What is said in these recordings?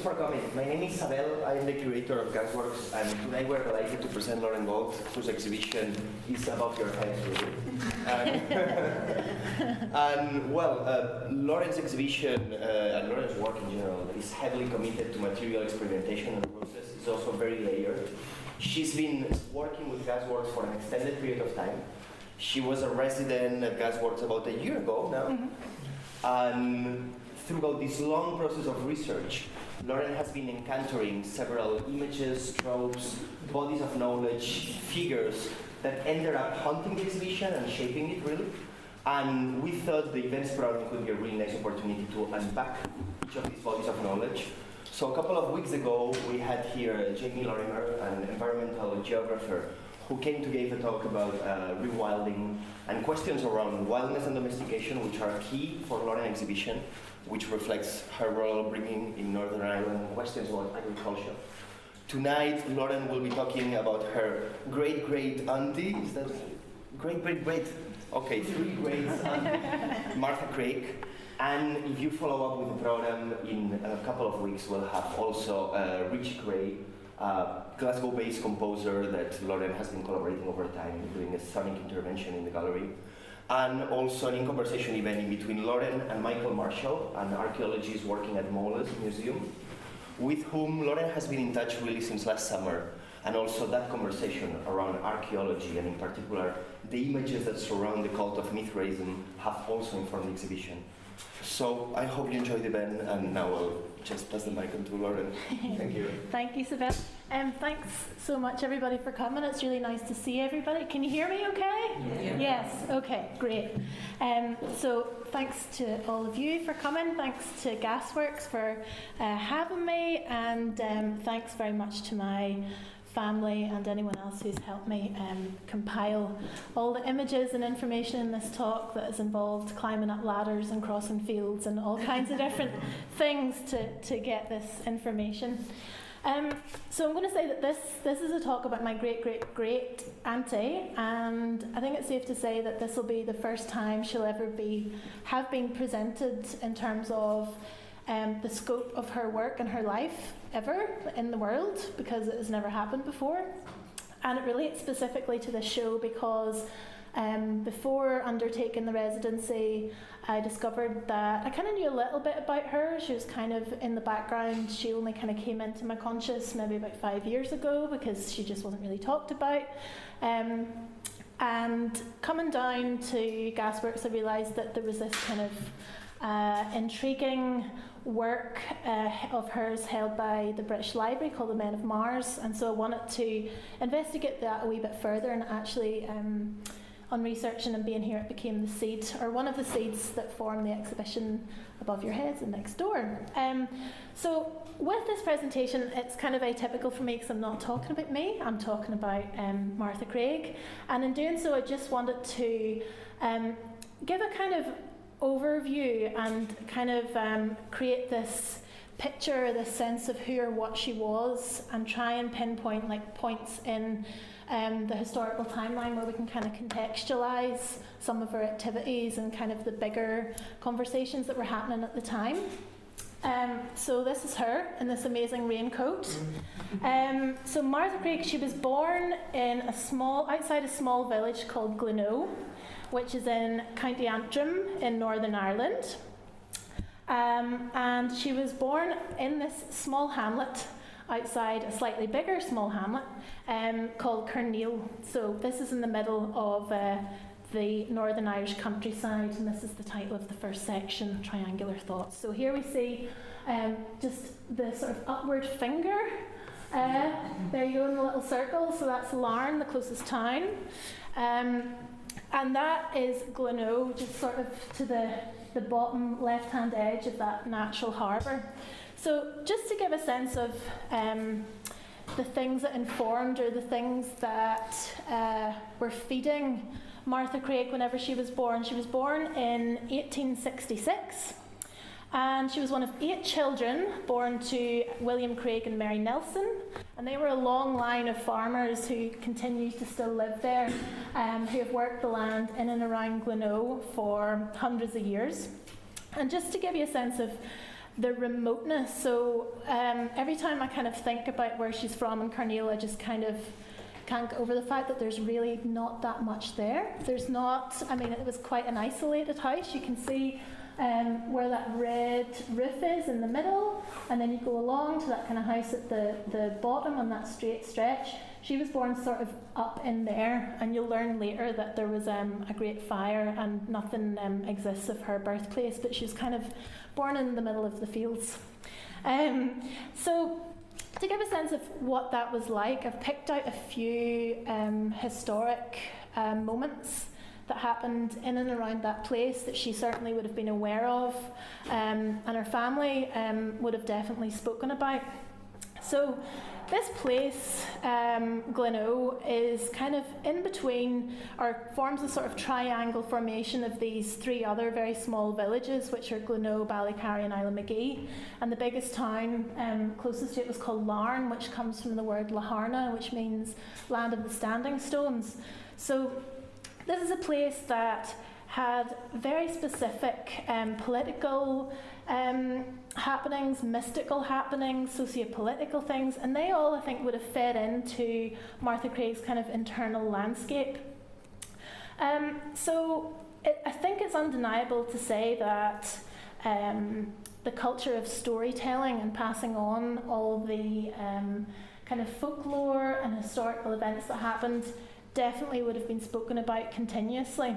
thanks for coming. My name is Isabel. I am the curator of Gasworks, and tonight we're delighted to present Lauren Gault, whose exhibition is above your head, really. Lauren's exhibition and Lauren's work in general is heavily committed to material experimentation, and the process is also very layered. She's been working with Gasworks for an extended period of time. She was a resident at Gasworks about a year ago now. And throughout this long process of research, Lauren has been encountering several images, tropes, bodies of knowledge, figures that ended up haunting the exhibition and shaping it, really. And we thought the events program could be a really nice opportunity to unpack each of these bodies of knowledge. So a couple of weeks ago, we had here Jamie Lorimer, an environmental geographer, who came to give a talk about rewilding and questions around wildness and domestication, which are key for Lauren's exhibition, which reflects her role bringing in Northern Ireland questions about agriculture. Tonight, Lauren will be talking about her great-great-auntie, is that great-great-great? Okay, 3 greats auntie, Martha Craig. And if you follow up with the program, in a couple of weeks, we'll have also Richie Gray, Glasgow-based composer that Lauren has been collaborating over time, doing a sonic intervention in the gallery. And also an in-conversation event in between Lauren and Michael Marshall, an archaeologist working at Moles Museum, with whom Lauren has been in touch really since last summer. And also that conversation around archaeology, and in particular, the images that surround the cult of Mithraism have also informed the exhibition. So I hope you enjoy the event, and now I'll just pass the mic on to Lauren. Thank you. Thank you, Sabine. Thanks so much, everybody, for coming. It's really nice to see everybody. Can you hear me okay? Yeah. Yes, okay, great. So thanks to all of you for coming. Thanks to Gasworks for having me, and thanks very much to my family and anyone else who's helped me compile all the images and information in this talk that has involved climbing up ladders and crossing fields and all kinds of different things to get this information. So I'm going to say that this is a talk about my great-great-great auntie, and I think it's safe to say that this will be the first time she'll ever have been presented in terms of the scope of her work and her life ever in the world, because it has never happened before. And it relates specifically to this show because before undertaking the residency, I discovered that I kind of knew a little bit about her. She was kind of in the background. She only kind of came into my conscious maybe about 5 years ago because she just wasn't really talked about. And coming down to Gasworks, I realised that there was this kind of intriguing work of hers held by the British Library called The Men of Mars, and so I wanted to investigate that a wee bit further, and actually on researching and being here, it became the seed, or one of the seeds that form the exhibition above your heads and next door. So with this presentation, it's kind of atypical for me because I'm not talking about me, I'm talking about Martha Craig, and in doing so I just wanted to give a kind of overview and kind of create this picture, this sense of who or what she was, and try and pinpoint like points in the historical timeline where we can kind of contextualize some of her activities and kind of the bigger conversations that were happening at the time. So this is her in this amazing raincoat. So Martha Craig, she was born in outside a small village called Glencoe, which is in County Antrim in Northern Ireland. And she was born in this small hamlet outside a slightly bigger small hamlet called Carneil. So this is in the middle of the Northern Irish countryside, and this is the title of the first section, Triangular Thoughts. So here we see just the sort of upward finger. There you go in the little circle, so that's Larne, the closest town. And that is Glencoe, just sort of to the bottom left-hand edge of that natural harbour. So just to give a sense of the things that informed, or the things that were feeding Martha Craig whenever she was born. She was born in 1866, and she was one of 8 children born to William Craig and Mary Nelson, and they were a long line of farmers who continue to still live there, who have worked the land in and around Glencoe for hundreds of years. And just to give you a sense of the remoteness. So every time I kind of think about where she's from in Carneal, I just kind of can't get over the fact that there's really not that much there. There's not, I mean, it was quite an isolated house. You can see where that red roof is in the middle, and then you go along to that kind of house at the bottom on that straight stretch. She was born sort of up in there, and you'll learn later that there was a great fire and nothing exists of her birthplace, but she was kind of born in the middle of the fields. So to give a sense of what that was like, I've picked out a few historic moments that happened in and around that place that she certainly would have been aware of, and her family would have definitely spoken about. So this place, Glencoe, is kind of in between, or forms a sort of triangle formation of these three other very small villages, which are Glencoe, Ballycarry and Isla-McGee. And the biggest town closest to it was called Larne, which comes from the word Laharna, which means land of the standing stones. So this is a place that had very specific political happenings, mystical happenings, socio-political things, and they all, I think, would have fed into Martha Craig's kind of internal landscape. So I think it's undeniable to say that the culture of storytelling and passing on all the kind of folklore and historical events that happened definitely would have been spoken about continuously.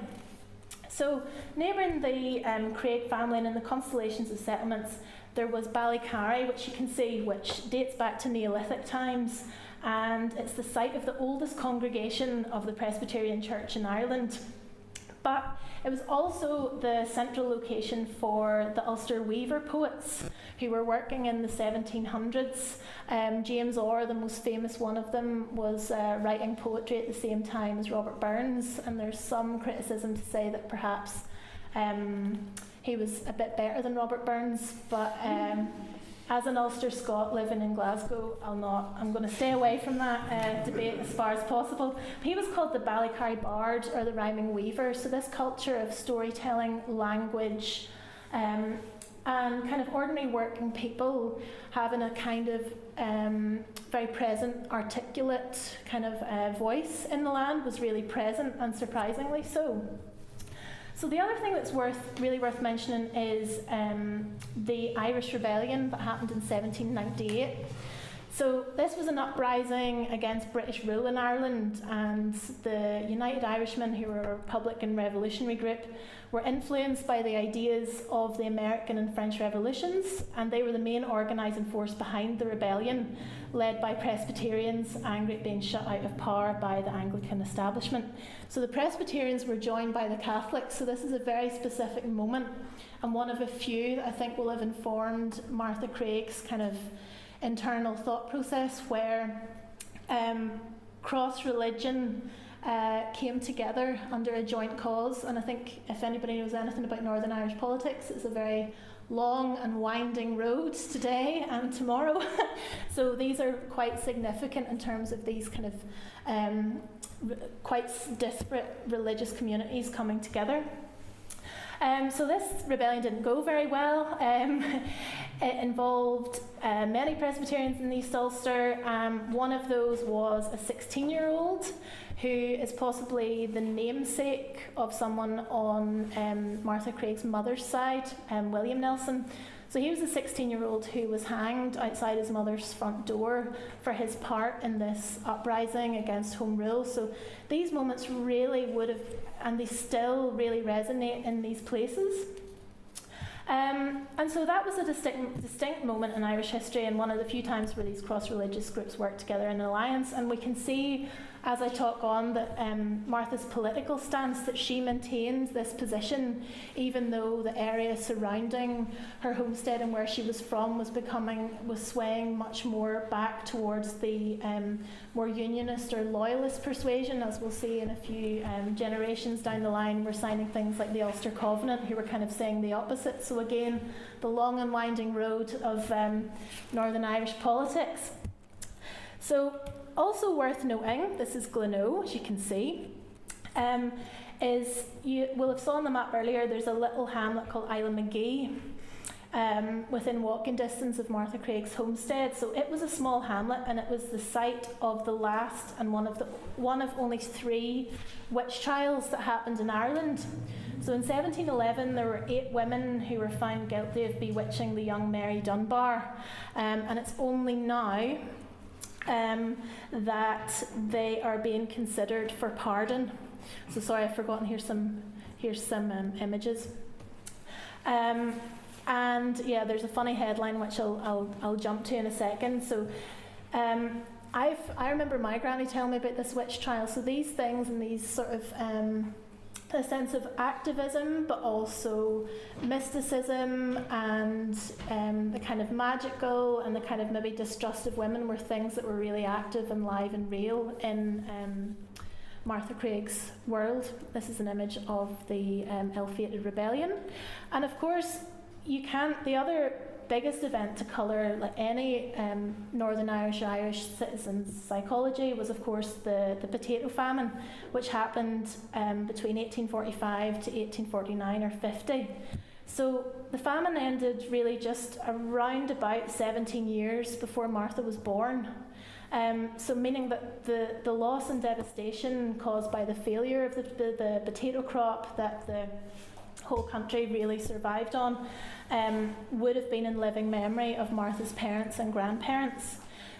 So, neighbouring the Craig family and in the constellations of settlements, there was Ballycarry, which you can see, which dates back to Neolithic times, and it's the site of the oldest congregation of the Presbyterian Church in Ireland. But it was also the central location for the Ulster Weaver poets who were working in the 1700s. James Orr, the most famous one of them, was writing poetry at the same time as Robert Burns, and there's some criticism to say that perhaps he was a bit better than Robert Burns, but as an Ulster Scot living in Glasgow, I'm going to stay away from that debate as far as possible. He was called the Ballycarry Bard, or the Rhyming Weaver, so this culture of storytelling, language, and kind of ordinary working people having a kind of very present, articulate kind of voice in the land was really present, and surprisingly so. So the other thing that's really worth mentioning is the Irish Rebellion that happened in 1798. So this was an uprising against British rule in Ireland, and the United Irishmen, who were a Republican revolutionary group, were influenced by the ideas of the American and French revolutions, and they were the main organising force behind the rebellion, led by Presbyterians, angry at being shut out of power by the Anglican establishment. So the Presbyterians were joined by the Catholics, so this is a very specific moment, and one of a few that I think will have informed Martha Craig's kind of internal thought process, where cross-religion came together under a joint cause. And I think if anybody knows anything about Northern Irish politics, it's a very long and winding road today and tomorrow. So these are quite significant in terms of these kind of quite disparate religious communities coming together. So this rebellion didn't go very well. It involved many Presbyterians in East Ulster. One of those was a 16-year-old who is possibly the namesake of someone on Martha Craig's mother's side, William Nelson. So he was a 16-year-old who was hanged outside his mother's front door for his part in this uprising against Home Rule. So these moments really would have, and they still really resonate in these places. And so that was a distinct moment in Irish history, and one of the few times where these cross-religious groups worked together in an alliance. And we can see, as I talk on, that Martha's political stance, that she maintained this position even though the area surrounding her homestead and where she was from was swaying much more back towards the more unionist or loyalist persuasion, as we'll see in a few generations down the line. We're signing things like the Ulster Covenant, who were kind of saying the opposite. So again, the long and winding road of Northern Irish politics. So also worth noting, this is Glencoe, as you can see, is, you will have saw on the map earlier, there's a little hamlet called Isla-McGee. within walking distance of Martha Craig's homestead. So it was a small hamlet, and it was the site of the last and one of only 3 witch trials that happened in Ireland. So in 1711 there were 8 women who were found guilty of bewitching the young Mary Dunbar, and it's only now that they are being considered for pardon. So sorry, I've forgotten. Here's some images. And yeah, there's a funny headline which I'll jump to in a second. So I remember my granny telling me about this witch trial. So these things and these sort of a sense of activism, but also mysticism and the kind of magical and the kind of maybe distrust of women were things that were really active and live and real in Martha Craig's world. This is an image of the ill-fated rebellion. And of course, the other biggest event to colour like any Northern Irish citizens' psychology was of course the potato famine, which happened between 1845 to 1849 or 50. So the famine ended really just around about 17 years before Martha was born. So meaning that the loss and devastation caused by the failure of the potato crop that the whole country really survived on would have been in living memory of Martha's parents and grandparents.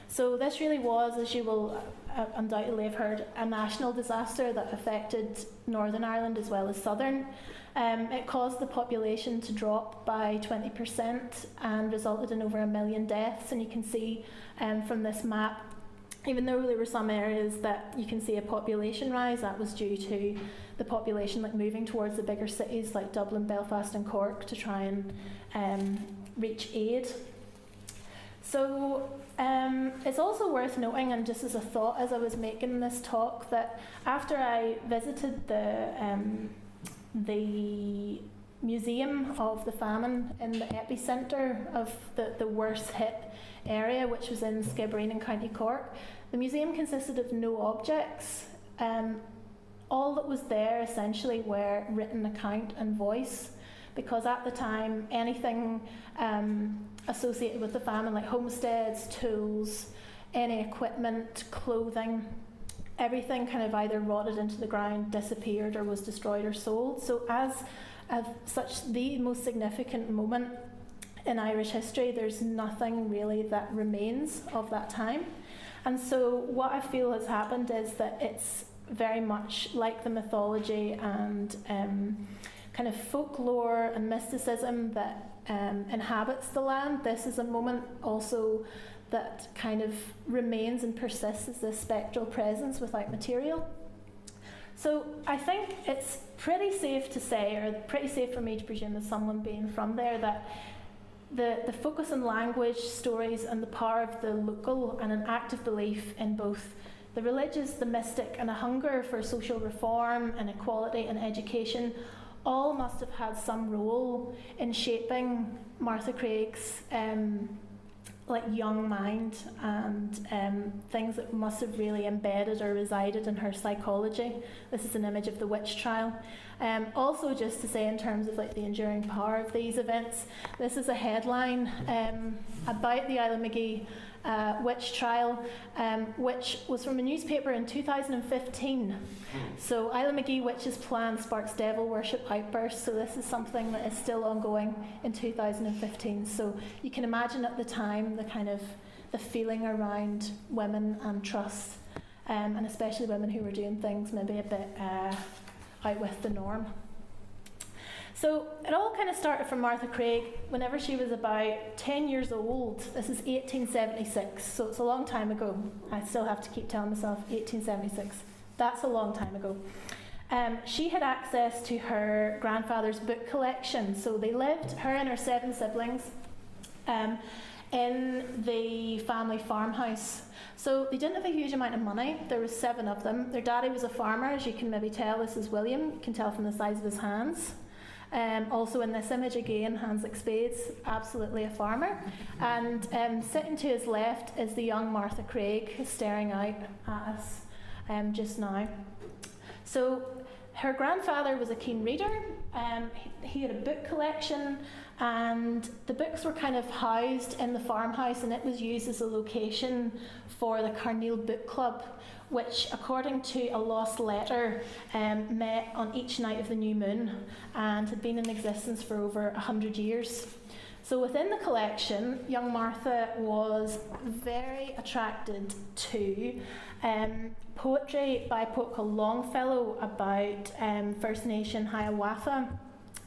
So this really was, as you will undoubtedly have heard, a national disaster that affected Northern Ireland as well as Southern. It caused the population to drop by 20% and resulted in over 1 million deaths. And you can see from this map, even though there were some areas that you can see a population rise, that was due to the population moving towards the bigger cities like Dublin, Belfast and Cork to try and reach aid. So it's also worth noting, and just as a thought as I was making this talk, that after I visited the museum of the famine in the epicentre of the worst hit area, which was in Skibbereen in County Cork, the museum consisted of no objects. All that was there essentially were written account and voice, because at the time anything associated with the famine, like homesteads, tools, any equipment, clothing, everything kind of either rotted into the ground, disappeared, or was destroyed or sold. So as such the most significant moment in Irish history, there's nothing really that remains of that time. And so what I feel has happened is that it's very much like the mythology and kind of folklore and mysticism that inhabits the land. This is a moment also that kind of remains and persists as this spectral presence without material. So I think it's pretty safe to say, or pretty safe for me to presume as someone being from there, that the focus on language, stories and the power of the local and an active belief in both the religious, the mystic and a hunger for social reform and equality and education all must have had some role in shaping Martha Craig's young mind and things that must have really embedded or resided in her psychology. This is an image of the witch trial. Also, just to say in terms of the enduring power of these events, this is a headline about the Isla McGee witch trial, which was from a newspaper in 2015. So Isla McGee witch's plan sparks devil worship outbursts. So this is something that is still ongoing in 2015. So you can imagine at the time the kind of the feeling around women and trust, and especially women who were doing things maybe a bit out with the norm. So it all kind of started from Martha Craig whenever she was about 10 years old. This is 1876, so it's a long time ago. I still have to keep telling myself 1876. That's a long time ago. She had access to her grandfather's book collection. So they lived, her and her 7 siblings, in the family farmhouse. So they didn't have a huge amount of money. There was 7 of them. Their daddy was a farmer, as you can maybe tell. This is William. You can tell from the size of his hands. Also in this image again, hands like spades, absolutely a farmer. And sitting to his left is the young Martha Craig staring out at us just now. So her grandfather was a keen reader. He had a book collection, And the books were kind of housed in the farmhouse, and it was used as a location for the Carneal Book Club, which, according to a lost letter, met on each night of the new moon and had been in existence for over 100 years. So within the collection, young Martha was very attracted to poetry by a poet called Longfellow about First Nation Hiawatha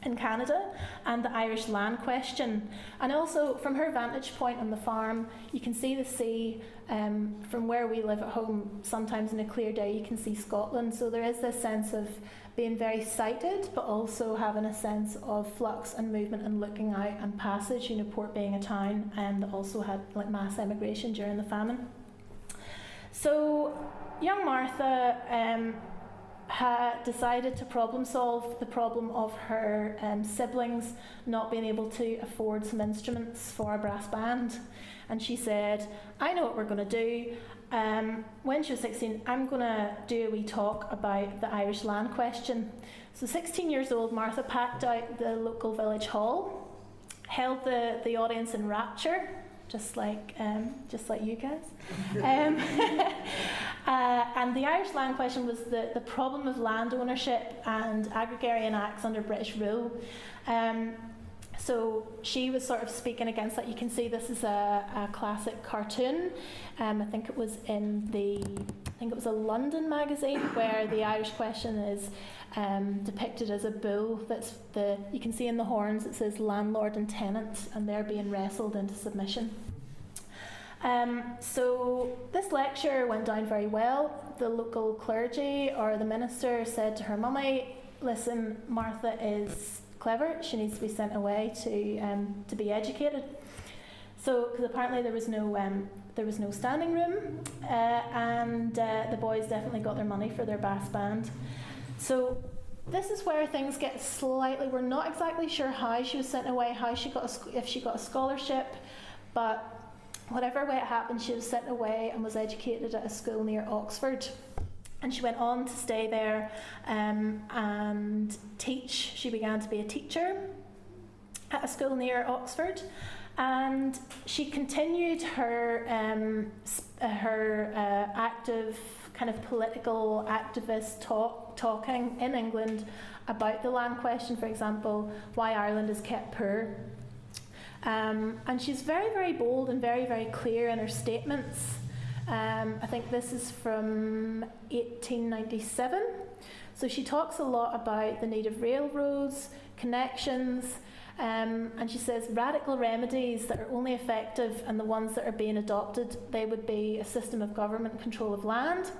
in Canada and the Irish land question. And also, from her vantage point on the farm, you can see the sea. From where we live at home, sometimes in a clear day you can see Scotland. So there is this sense of being very sighted, but also having a sense of flux and movement and looking out and passage. You know, Port being a town and also had like mass emigration during the famine. So young Martha had decided to problem solve the problem of her siblings not being able to afford some instruments for a brass band. And she said, I know what we're going to do. When she was 16, I'm going to do a wee talk about the Irish land question. So 16 years old, Martha packed out the local village hall, held the audience in rapture, just like you guys. And the Irish land question was the problem of land ownership and agrarian acts under British rule. So she was sort of speaking against that. You can see this is a classic cartoon. I think it was a London magazine where the Irish question is depicted as a bull. You can see in the horns it says landlord and tenant, and they're being wrestled into submission. So this lecture went down very well. The local clergy or the minister said to her mummy, "Listen, Martha is clever. She needs to be sent away to be educated." So, because apparently there was no standing room, and the boys definitely got their money for their brass band. So this is where things get slightly. We're not exactly sure how she was sent away, if she got a scholarship, but whatever way it happened, she was sent away and was educated at a school near Oxford. And she went on to stay there and teach. She began to be a teacher at a school near Oxford, and she continued her active kind of political activist talking in England about the land question, for example, why Ireland is kept poor. And she's very, very bold and very, very clear in her statements. I think this is from 1897. So she talks a lot about the need of railroads, connections, and she says radical remedies that are only effective and the ones that are being adopted, they would be a system of government control of land,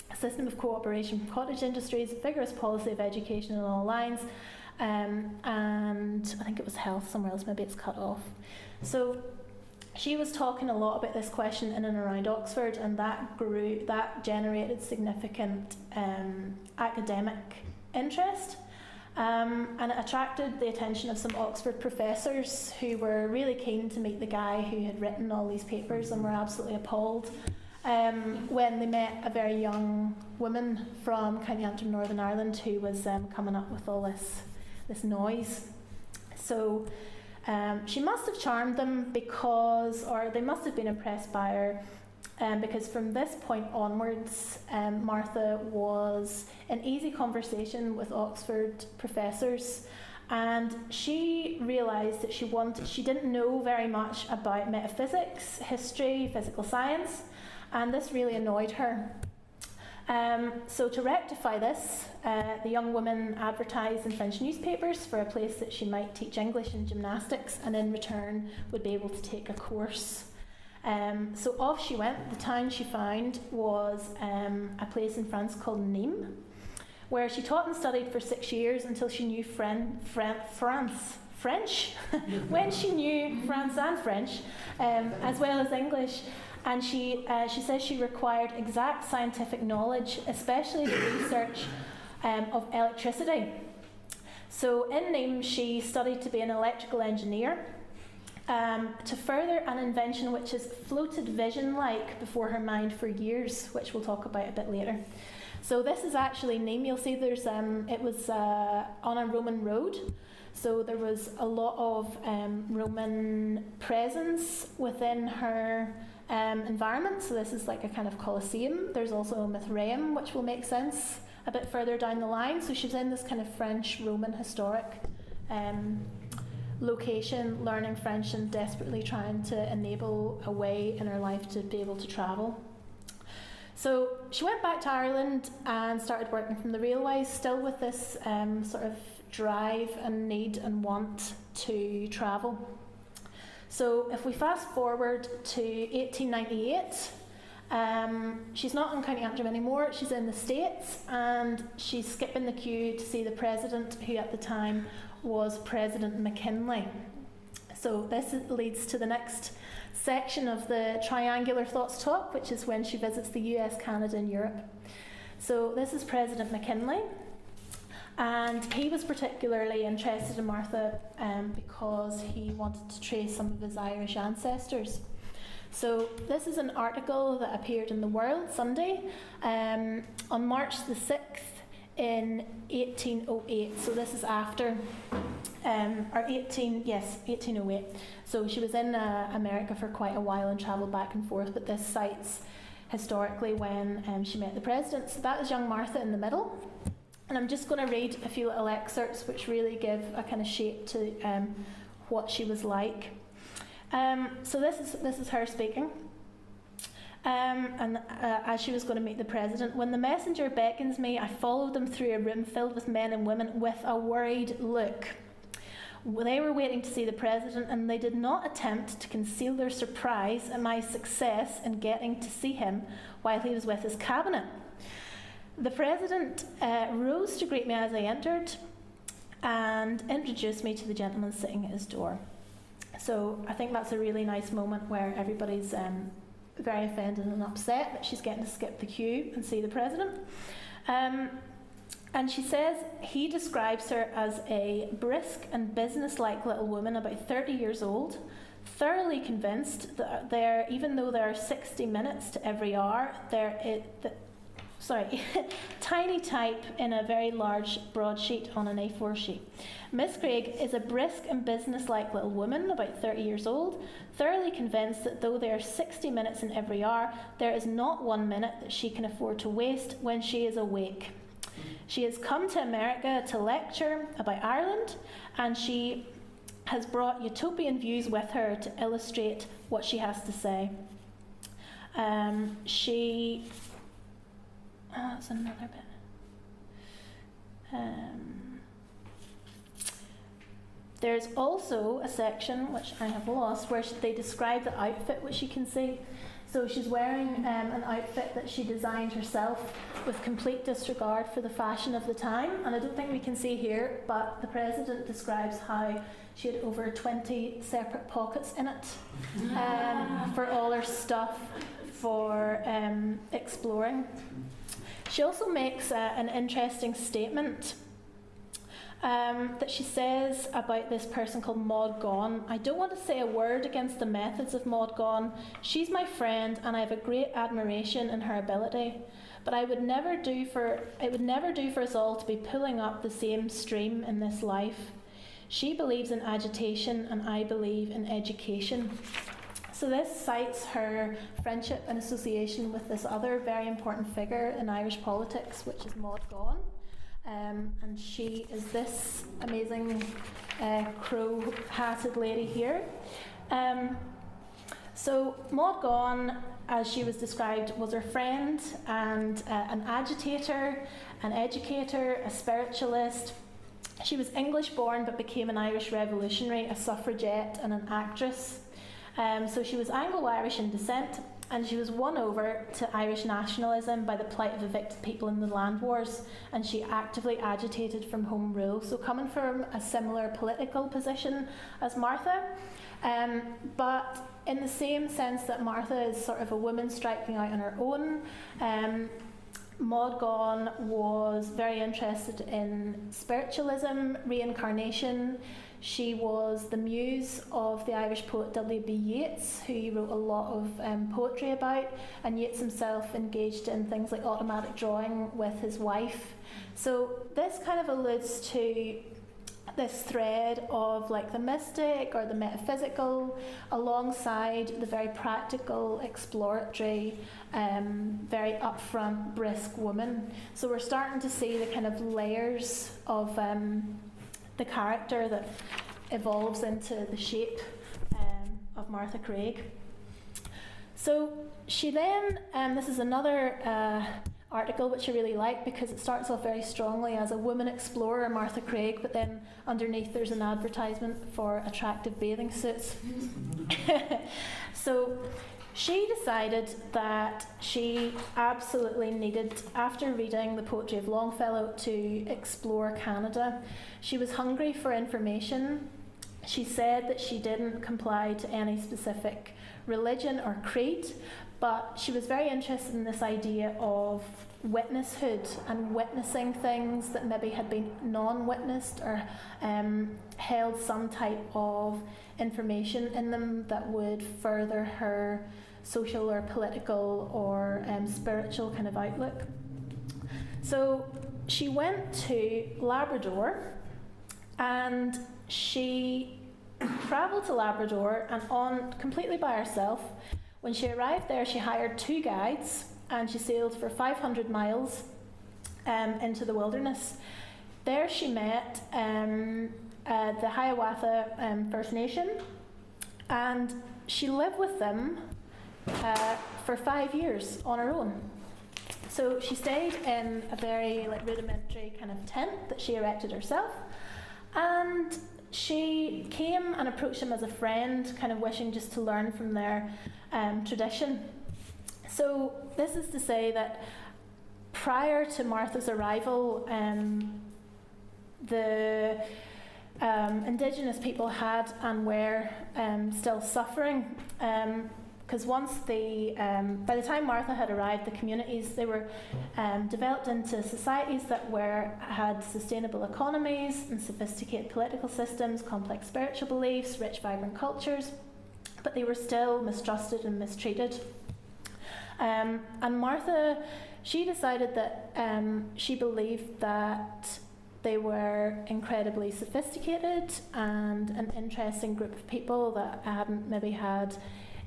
a system of cooperation with cottage industries, vigorous policy of education on all lines, and I think it was health somewhere else, maybe it's cut off. So she was talking a lot about this question in and around Oxford, and that generated significant academic interest, and it attracted the attention of some Oxford professors who were really keen to meet the guy who had written all these papers and were absolutely appalled when they met a very young woman from County Antrim, Northern Ireland, who was coming up with all this noise. So she must have charmed them or they must have been impressed by her, because from this point onwards, Martha was in easy conversation with Oxford professors, and she realised that she didn't know very much about metaphysics, history, physical science, and this really annoyed her. So to rectify this, the young woman advertised in French newspapers for a place that she might teach English and gymnastics, and in return would be able to take a course. So off she went. The town she found was a place in France called Nîmes, where she taught and studied for 6 years until she knew French, when she knew France and French, as well as English. And she says she required exact scientific knowledge, especially the research of electricity. So in Nîmes, she studied to be an electrical engineer, to further an invention which has floated vision-like before her mind for years, which we'll talk about a bit later. So this is actually Nîmes. You'll see it was on a Roman road. So there was a lot of Roman presence within her environment. So this is like a kind of Colosseum. There's also a Mithraeum, which will make sense a bit further down the line. So she's in this kind of French-Roman historic location, learning French and desperately trying to enable a way in her life to be able to travel. So she went back to Ireland and started working from the railways, still with this sort of drive and need and want to travel. So if we fast forward to 1898, she's not in County Antrim anymore, she's in the States, and she's skipping the queue to see the president, who at the time was President McKinley. So this leads to the next section of the Triangular Thoughts talk, which is when she visits the US, Canada and Europe. So this is President McKinley, and he was particularly interested in Martha because he wanted to trace some of his Irish ancestors. So this is an article that appeared in the World Sunday on March the 6th in 1808. So this is after, 1808. So she was in America for quite a while and travelled back and forth, but this cites historically when she met the president. So that is young Martha in the middle. And I'm just going to read a few little excerpts which really give a kind of shape to what she was like. So this is her speaking. As she was going to meet the president, when the messenger beckons me, I followed them through a room filled with men and women with a worried look. They were waiting to see the president, and they did not attempt to conceal their surprise at my success in getting to see him while he was with his cabinet. The president rose to greet me as I entered and introduced me to the gentleman sitting at his door. So I think that's a really nice moment where everybody's very offended and upset that she's getting to skip the queue and see the president. And she says he describes her as a brisk and businesslike little woman, about 30 years old, thoroughly convinced that even though there are 60 minutes to every hour, tiny type in a very large broadsheet on an A4 sheet. Miss Craig is a brisk and businesslike little woman, about 30 years old, thoroughly convinced that though there are 60 minutes in every hour, there is not 1 minute that she can afford to waste when she is awake. She has come to America to lecture about Ireland, and she has brought utopian views with her to illustrate what she has to say. That's another bit. There's also a section, which I have lost, where they describe the outfit which you can see. So she's wearing an outfit that she designed herself with complete disregard for the fashion of the time. And I don't think we can see here, but the president describes how she had over 20 separate pockets in it for all her stuff for exploring. She also makes an interesting statement that she says about this person called Maud Gonne. I don't want to say a word against the methods of Maud Gonne. She's my friend and I have a great admiration in her ability. But it would never do for us all to be pulling up the same stream in this life. She believes in agitation and I believe in education. So this cites her friendship and association with this other very important figure in Irish politics, which is Maud Gonne. And she is this amazing crow-hatted lady here. So Maud Gonne, as she was described, was her friend and an agitator, an educator, a spiritualist. She was English born but became an Irish revolutionary, a suffragette and an actress. So she was Anglo-Irish in descent, and she was won over to Irish nationalism by the plight of evicted people in the land wars, and she actively agitated from home rule. So coming from a similar political position as Martha, but in the same sense that Martha is sort of a woman striking out on her own, Maud Gonne was very interested in spiritualism, reincarnation. She was the muse of the Irish poet W.B. Yeats, who he wrote a lot of poetry about, and Yeats himself engaged in things like automatic drawing with his wife. So this kind of alludes to this thread of like the mystic or the metaphysical alongside the very practical, exploratory, very upfront, brisk woman. So we're starting to see the kind of layers of the character that evolves into the shape of Martha Craig. So she then, this is another article which I really like because it starts off very strongly as a woman explorer, Martha Craig, but then underneath there's an advertisement for attractive bathing suits. So she decided that she absolutely needed, after reading the poetry of Longfellow, to explore Canada. She was hungry for information. She said that she didn't comply to any specific religion or creed, but she was very interested in this idea of witnesshood and witnessing things that maybe had been non-witnessed or held some type of information in them that would further her social or political or spiritual kind of outlook. So she went to Labrador, and she travelled to Labrador and on completely by herself. When she arrived there, she hired 2 guides and she sailed for 500 miles into the wilderness. There she met the Hiawatha First Nation, and she lived with them for 5 years on her own. So she stayed in a very rudimentary kind of tent that she erected herself, and she came and approached them as a friend, kind of wishing just to learn from their tradition. So this is to say that prior to Martha's arrival, the Indigenous people had and were still suffering, because by the time Martha had arrived, the communities, they were developed into societies that had sustainable economies and sophisticated political systems, complex spiritual beliefs, rich, vibrant cultures, but they were still mistrusted and mistreated. And Martha, she decided that she believed that they were incredibly sophisticated and an interesting group of people that hadn't maybe had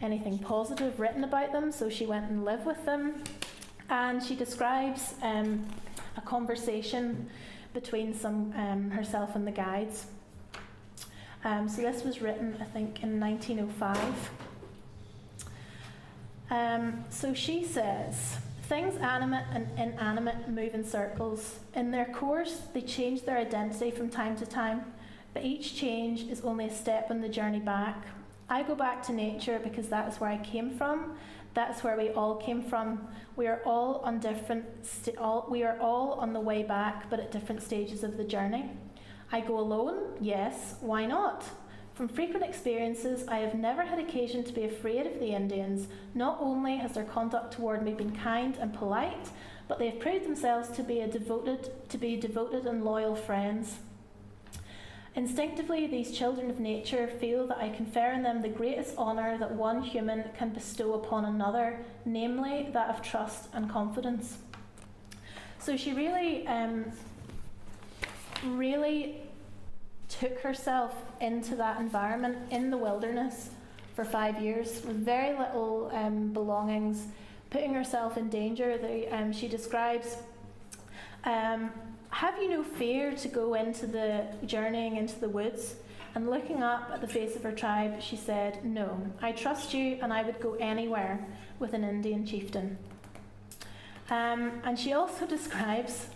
anything positive written about them, so she went and lived with them. And she describes a conversation between herself and the guides. So this was written, I think, in 1905. So she says, "Things animate and inanimate move in circles. In their course, they change their identity from time to time, but each change is only a step on the journey back. I go back to nature because that is where I came from. That is where we all came from. We are all on we are all on the way back, but at different stages of the journey. I go alone? Yes. Why not? From frequent experiences, I have never had occasion to be afraid of the Indians. Not only has their conduct toward me been kind and polite, but they have proved themselves to be devoted and loyal friends. Instinctively, these children of nature feel that I confer on them the greatest honour that one human can bestow upon another, namely that of trust and confidence." So she really took herself into that environment in the wilderness for 5 years with very little belongings, putting herself in danger. She describes, "Have you no fear to go into the journeying into the woods?" And looking up at the face of her tribe, she said, "No, I trust you, and I would go anywhere with an Indian chieftain." And she also describes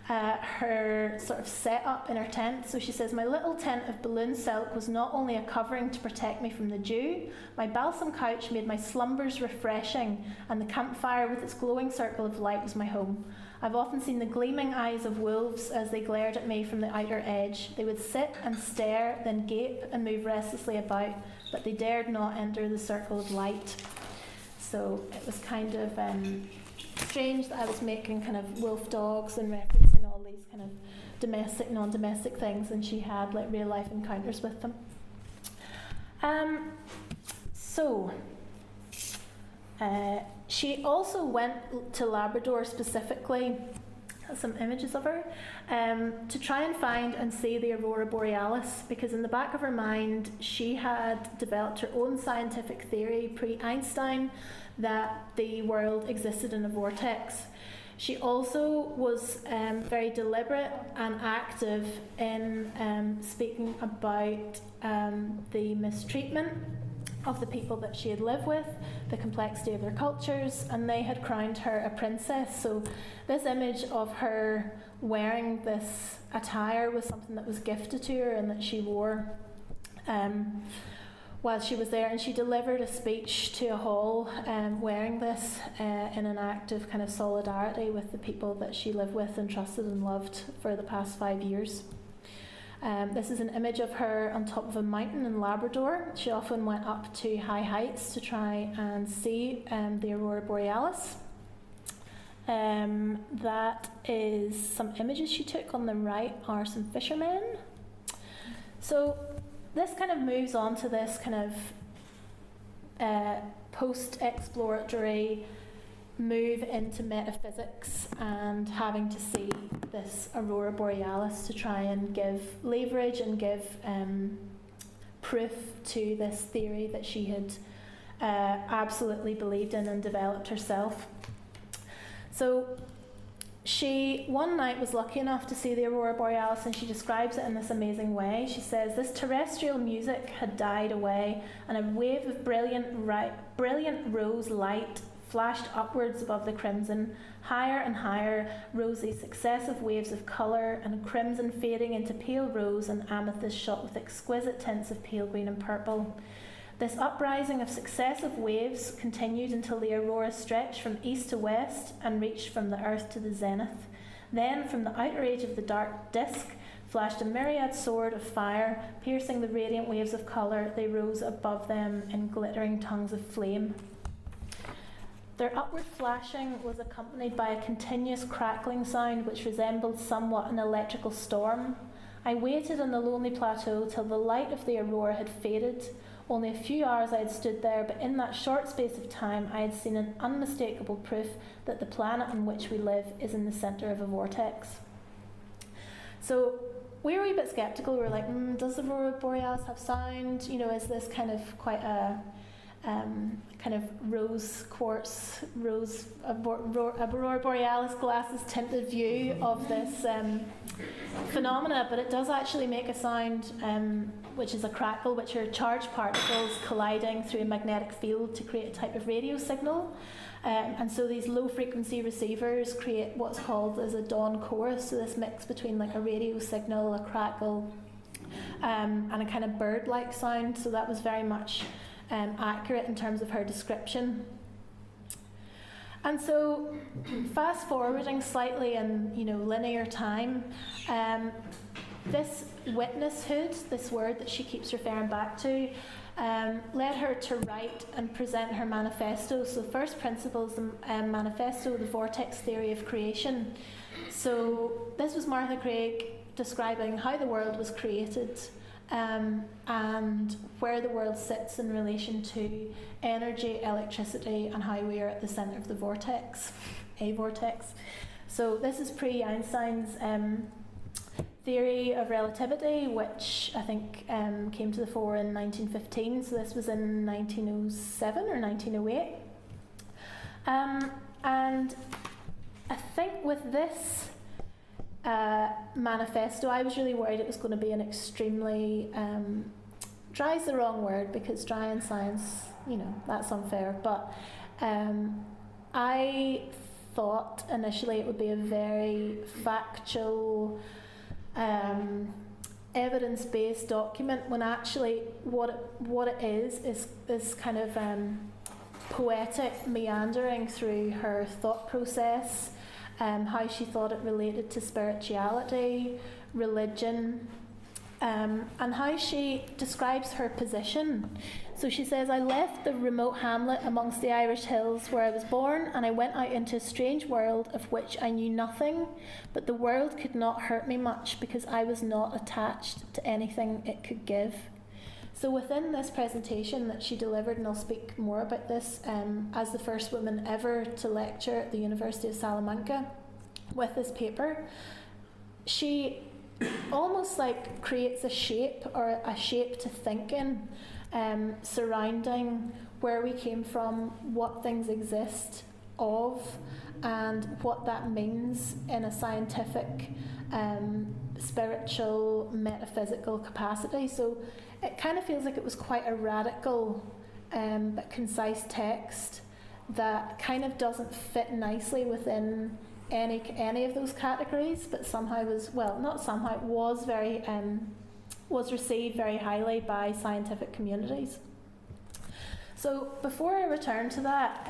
her sort of setup in her tent. So she says, "My little tent of balloon silk was not only a covering to protect me from the dew, my balsam couch made my slumbers refreshing, and the campfire with its glowing circle of light was my home. I've often seen the gleaming eyes of wolves as they glared at me from the outer edge. They would sit and stare, then gape and move restlessly about, but they dared not enter the circle of light." So it was kind of strange that I was making kind of wolf dogs and referencing all these kind of domestic, non-domestic things, and she had like real life encounters with them. She also went to Labrador specifically some images of her, to try and find and see the aurora borealis, because in the back of her mind she had developed her own scientific theory pre-Einstein that the world existed in a vortex. She also was very deliberate and active in speaking about the mistreatment of the people that she had lived with, the complexity of their cultures, and they had crowned her a princess. So this image of her wearing this attire was something that was gifted to her and that she wore while she was there, and she delivered a speech to a hall wearing this in an act of kind of solidarity with the people that she lived with and trusted and loved for the past 5 years. This is an image of her on top of a mountain in Labrador. She often went up to high heights to try and see the aurora borealis. That is some images she took. On the right are some fishermen. So this kind of moves on to this kind of post-exploratory move into metaphysics and having to see this aurora borealis to try and give leverage and give proof to this theory that she had absolutely believed in and developed herself. So she one night was lucky enough to see the aurora borealis, and she describes it in this amazing way. She says, "This terrestrial music had died away, and a wave of brilliant rose light flashed upwards above the crimson. Higher and higher rose these successive waves of colour, and crimson fading into pale rose and amethyst shot with exquisite tints of pale green and purple. This uprising of successive waves continued until the aurora stretched from east to west and reached from the earth to the zenith. Then, from the outer edge of the dark disk, flashed a myriad sword of fire, piercing the radiant waves of colour. They rose above them in glittering tongues of flame. Their upward flashing was accompanied by a continuous crackling sound which resembled somewhat an electrical storm. I waited on the lonely plateau till the light of the aurora had faded. Only a few hours I had stood there, but in that short space of time I had seen an unmistakable proof that the planet on which we live is in the centre of a vortex." So we were a wee bit sceptical. We were like, does the aurora borealis have sound? You know, is this kind of quite a kind of rose quartz, aurora borealis glasses tinted view of this phenomena? But it does actually make a sound, which is a crackle, which are charged particles colliding through a magnetic field to create a type of radio signal. And so these low frequency receivers create what's called as a dawn chorus, so this mix between like a radio signal, a crackle, and a kind of bird-like sound. So that was very much accurate in terms of her description. And so, fast forwarding slightly in linear time, this witnesshood, this word that she keeps referring back to, led her to write and present her manifesto. So the first principle is the manifesto, the vortex theory of creation. So this was Martha Craig describing how the world was created, and where the world sits in relation to energy, electricity, and how we are at the centre of the vortex, a vortex. So this is pre-Einstein's theory of relativity, which I think came to the fore in 1915. So this was in 1907 or 1908. And I think with this manifesto, I was really worried it was going to be an extremely, dry is the wrong word, because dry in science, that's unfair, but I thought initially it would be a very factual, evidence-based document, when actually what it is kind of poetic meandering through her thought process, how she thought it related to spirituality, religion, and how she describes her position. So she says, "I left the remote hamlet amongst the Irish hills where I was born, and I went out into a strange world of which I knew nothing, but the world could not hurt me much because I was not attached to anything it could give." So within this presentation that she delivered, and I'll speak more about this, as the first woman ever to lecture at the University of Salamanca, with this paper, she almost like creates a shape or a shape to think in surrounding where we came from, what things exist of, and what that means in a scientific, spiritual, metaphysical capacity. So it kind of feels like it was quite a radical but concise text that kind of doesn't fit nicely within any of those categories, but somehow was very was received very highly by scientific communities. So before I return to that,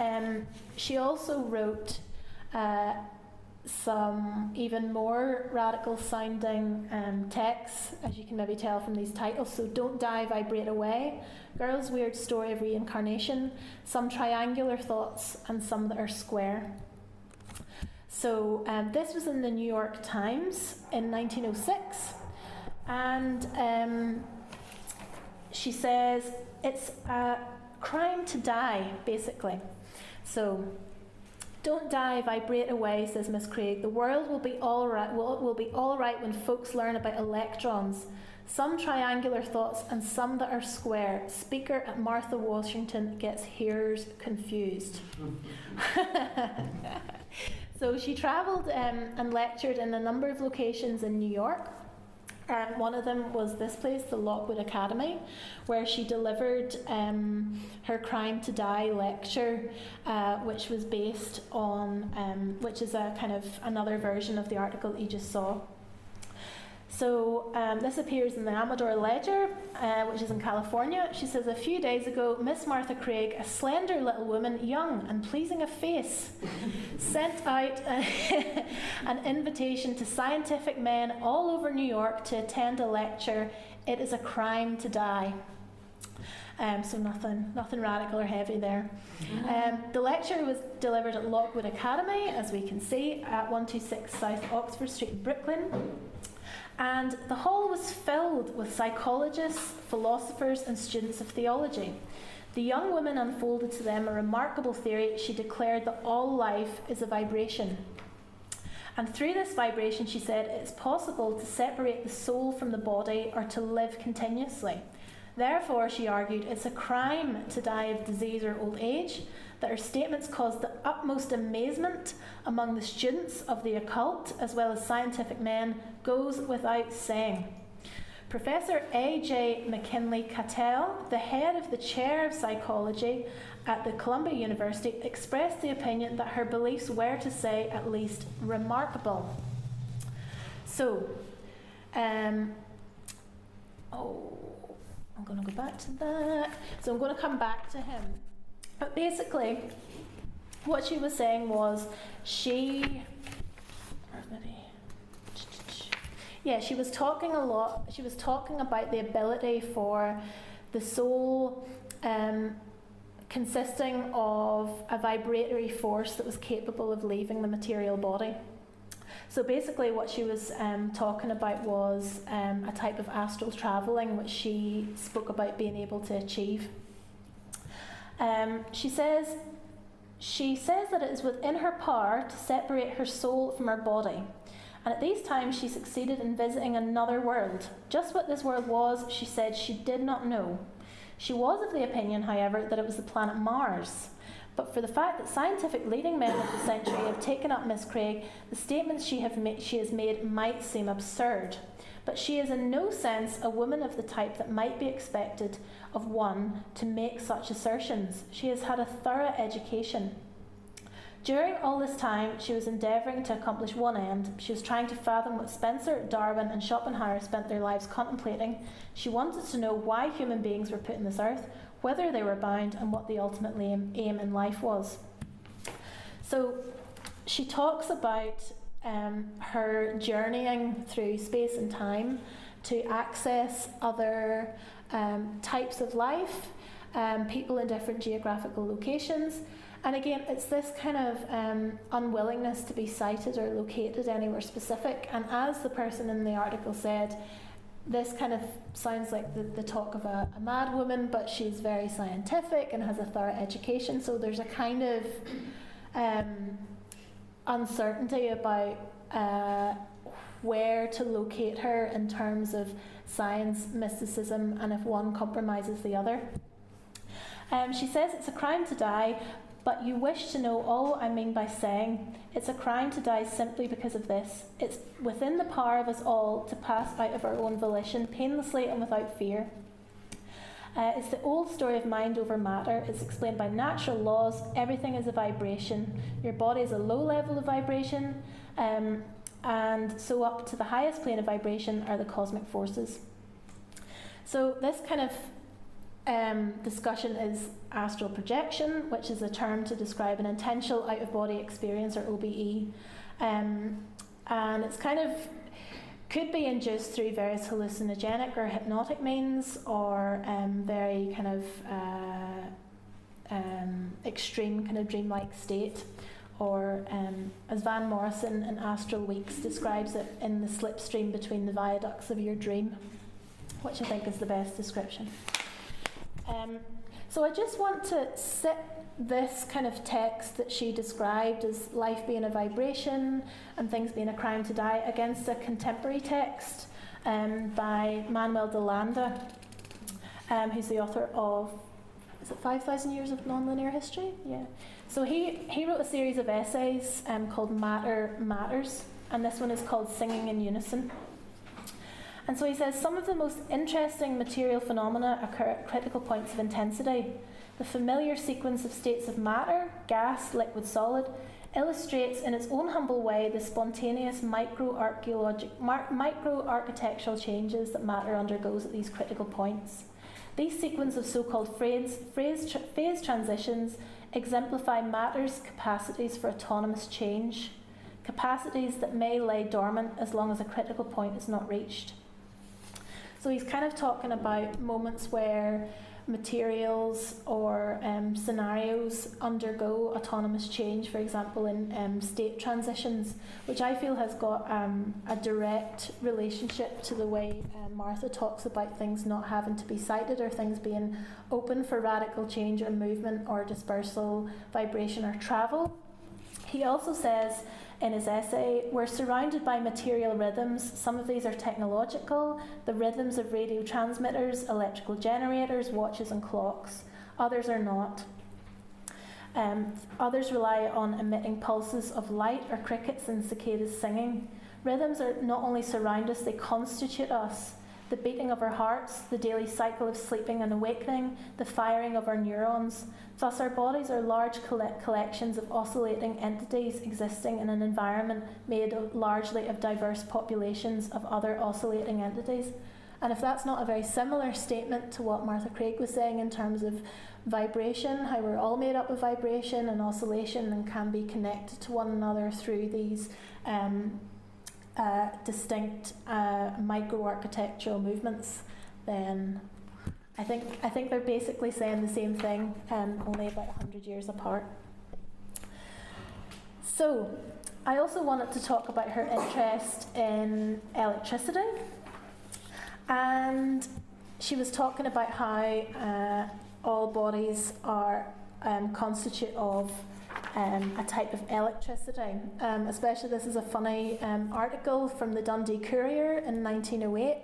she also wrote some even more radical sounding texts, as you can maybe tell from these titles. So Don't Die, Vibrate Away, Girl's Weird Story of Reincarnation, Some Triangular Thoughts, and Some That Are Square. So this was in the New York Times in 1906, and she says it's a crime to die, basically. So, don't die, vibrate away, says Miss Craig. The world will be all right. Will be all right when folks learn about electrons. Some triangular thoughts and some that are square. Speaker at Martha Washington gets hearers confused. So she travelled and lectured in a number of locations in New York. One of them was this place, the Lockwood Academy, where she delivered her Crime to Die lecture, which was based on, which is a kind of another version of the article that you just saw. So this appears in the Amador Ledger, which is in California. She says, a few days ago, Miss Martha Craig, a slender little woman, young and pleasing of face, sent out an invitation to scientific men all over New York to attend a lecture. It is a crime to die. So nothing radical or heavy there. The lecture was delivered at Lockwood Academy, as we can see, at 126 South Oxford Street in Brooklyn. And the hall was filled with psychologists, philosophers, and students of theology. The young woman unfolded to them a remarkable theory. She declared that all life is a vibration. And through this vibration, she said, it's possible to separate the soul from the body or to live continuously. Therefore, she argued, it's a crime to die of disease or old age, that her statements caused the utmost amazement among the students of the occult as well as scientific men goes without saying. Professor A.J. McKinley Cattell, the head of the chair of psychology at the Columbia University, expressed the opinion that her beliefs were, to say at least, remarkable. So, I'm going to go back to that. So I'm going to come back to him. But basically, what she was saying was she was talking a lot. She was talking about the ability for the soul consisting of a vibratory force that was capable of leaving the material body. So basically what she was talking about was a type of astral travelling which she spoke about being able to achieve. She says that it is within her power to separate her soul from her body. And at these times she succeeded in visiting another world. Just what this world was, she said she did not know. She was of the opinion, however, that it was the planet Mars. But for the fact that scientific leading men of the century have taken up Miss Craig, the statements she has made might seem absurd. But she is in no sense a woman of the type that might be expected of one to make such assertions. She has had a thorough education. During all this time, she was endeavouring to accomplish one end. She was trying to fathom what Spencer, Darwin and Schopenhauer spent their lives contemplating. She wanted to know why human beings were put on this earth, whether they were bound, and what the ultimate aim in life was. So she talks about her journeying through space and time to access other types of life, people in different geographical locations. And again, it's this kind of unwillingness to be sighted or located anywhere specific. And as the person in the article said, this kind of sounds like the talk of a mad woman, but she's very scientific and has a thorough education. So there's a kind of uncertainty about where to locate her in terms of science, mysticism, and if one compromises the other. She says it's a crime to die, but you wish to know all I mean by saying it's a crime to die simply because of this. It's within the power of us all to pass out of our own volition, painlessly and without fear. It's the old story of mind over matter. It's explained by natural laws. Everything is a vibration. Your body is a low level of vibration, and so up to the highest plane of vibration are the cosmic forces. So this kind of discussion is astral projection, which is a term to describe an intentional out-of-body experience, or OBE. And it's kind of could be induced through various hallucinogenic or hypnotic means, or very kind of extreme kind of dreamlike state, or as Van Morrison in Astral Weeks describes it, in the slipstream between the viaducts of your dream, which I think is the best description. So I just want to sit this kind of text that she described as life being a vibration and things being a crime to die against a contemporary text by Manuel de Landa, who's the author of, is it 5,000 Years of Nonlinear History? Yeah. So he wrote a series of essays called Matter Matters, and this one is called Singing in Unison. And so he says, some of the most interesting material phenomena occur at critical points of intensity. The familiar sequence of states of matter, gas, liquid, solid, illustrates in its own humble way the spontaneous micro-architectural changes that matter undergoes at these critical points. These sequence of so-called phase transitions exemplify matter's capacities for autonomous change, capacities that may lay dormant as long as a critical point is not reached. So he's kind of talking about moments where materials or scenarios undergo autonomous change, for example in state transitions, which I feel has got a direct relationship to the way Martha talks about things not having to be sighted, or things being open for radical change or movement or dispersal, vibration or travel. He also says in his essay, we're surrounded by material rhythms. Some of these are technological, the rhythms of radio transmitters, electrical generators, watches and clocks. Others are not. Others rely on emitting pulses of light or crickets and cicadas singing. Rhythms are not only surround us, they constitute us. The beating of our hearts, the daily cycle of sleeping and awakening, the firing of our neurons. Thus our bodies are large collections of oscillating entities existing in an environment made largely of diverse populations of other oscillating entities. And if that's not a very similar statement to what Martha Craig was saying in terms of vibration, how we're all made up of vibration and oscillation and can be connected to one another through these distinct micro-architectural movements, then I think they're basically saying the same thing, only about 100 years apart. So I also wanted to talk about her interest in electricity, and she was talking about how all bodies are constitute of a type of electricity. Especially, this is a funny article from the Dundee Courier in 1908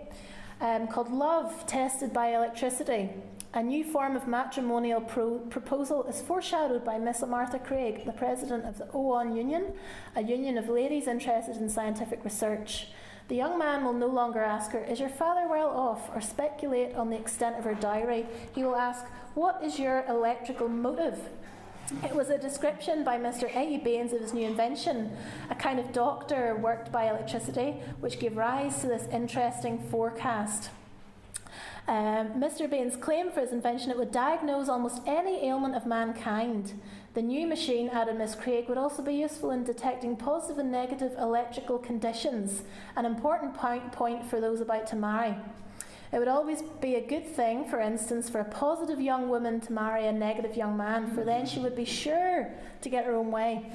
called Love Tested by Electricity. A new form of matrimonial proposal is foreshadowed by Miss Martha Craig, the president of the OON Union, a union of ladies interested in scientific research. The young man will no longer ask her, is your father well off, or speculate on the extent of her dowry. He will ask, what is your electrical motive? It was a description by Mr. A.E. Baines of his new invention, a kind of doctor worked by electricity, which gave rise to this interesting forecast. Mr. Baines claimed for his invention it would diagnose almost any ailment of mankind. The new machine, added Miss Craig, would also be useful in detecting positive and negative electrical conditions, an important point for those about to marry. It would always be a good thing, for instance, for a positive young woman to marry a negative young man, for then she would be sure to get her own way.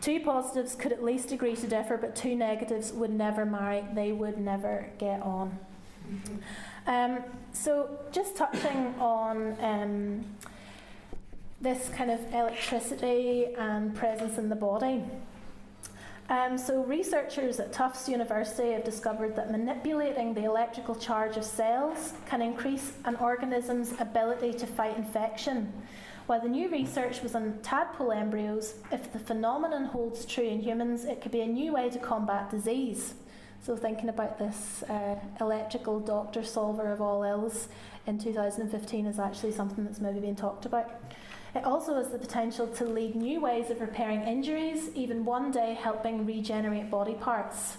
Two positives could at least agree to differ, but two negatives would never marry. They would never get on. So just touching on this kind of electricity and presence in the body. So researchers at Tufts University have discovered that manipulating the electrical charge of cells can increase an organism's ability to fight infection. While the new research was on tadpole embryos, if the phenomenon holds true in humans, it could be a new way to combat disease. So thinking about this electrical doctor solver of all ills in 2015 is actually something that's maybe being talked about. It also has the potential to lead new ways of repairing injuries, even one day helping regenerate body parts.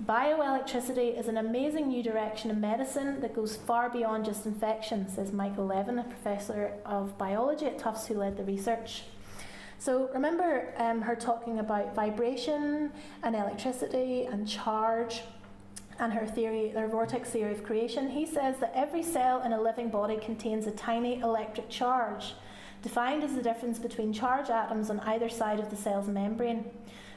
Bioelectricity is an amazing new direction in medicine that goes far beyond just infection, says Michael Levin, a professor of biology at Tufts who led the research. So remember her talking about vibration and electricity and charge and her vortex theory of creation. He says that every cell in a living body contains a tiny electric charge, defined as the difference between charge atoms on either side of the cell's membrane.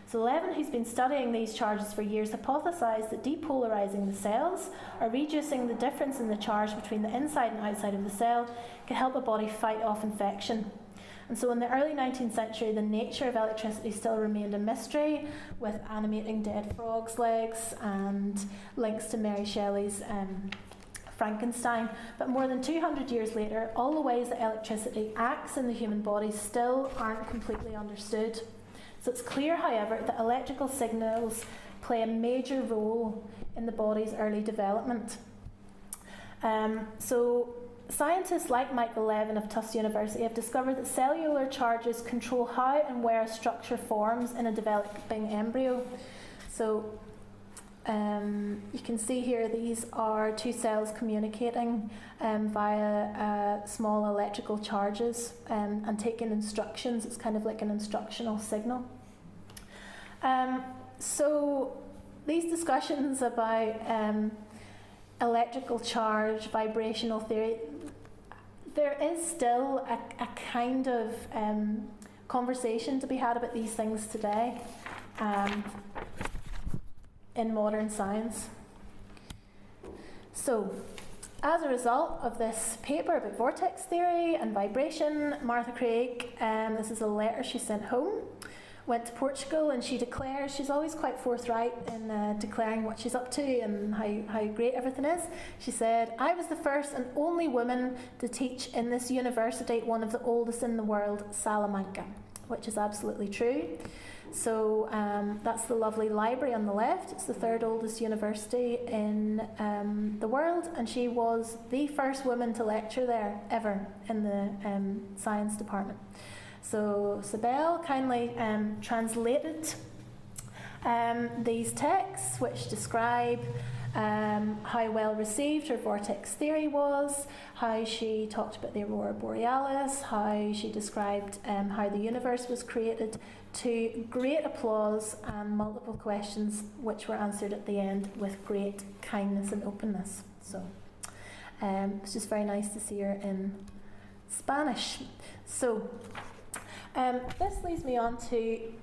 So Levin, who's been studying these charges for years, hypothesised that depolarising the cells, or reducing the difference in the charge between the inside and outside of the cell, could help a body fight off infection. And so in the early 19th century, the nature of electricity still remained a mystery, with animating dead frogs' legs and links to Mary Shelley's Frankenstein. But more than 200 years later, all the ways that electricity acts in the human body still aren't completely understood. So it's clear, however, that electrical signals play a major role in the body's early development. So scientists like Michael Levin of Tufts University have discovered that cellular charges control how and where a structure forms in a developing embryo. So you can see here these are two cells communicating via small electrical charges and taking instructions. It's kind of like an instructional signal. So these discussions about electrical charge, vibrational theory, there is still a kind of conversation to be had about these things today. In modern science. So, as a result of this paper about vortex theory and vibration, Martha Craig, this is a letter she sent home, went to Portugal, and she declares, she's always quite forthright in declaring what she's up to and how great everything is. She said, "I was the first and only woman to teach in this university, one of the oldest in the world, Salamanca," which is absolutely true. So that's the lovely library on the left. It's the third oldest university in the world, and she was the first woman to lecture there ever in the science department. So Sibel kindly translated these texts, which describe how well received her vortex theory was, how she talked about the aurora borealis, how she described how the universe was created, to great applause and multiple questions which were answered at the end with great kindness and openness. So it's just very nice to see her in Spanish. So this leads me on to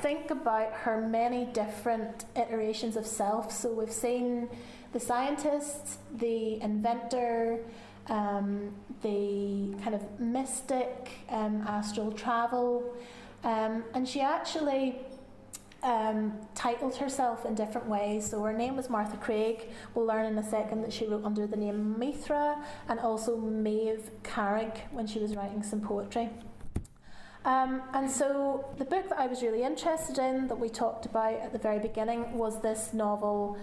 think about her many different iterations of self. So we've seen the scientist, the inventor, the kind of mystic, astral travel, and she actually titled herself in different ways. So her name was Martha Craig. We'll learn in a second that she wrote under the name Mithra and also Maeve Carrig when she was writing some poetry. And so the book that I was really interested in, that we talked about at the very beginning, was this novel,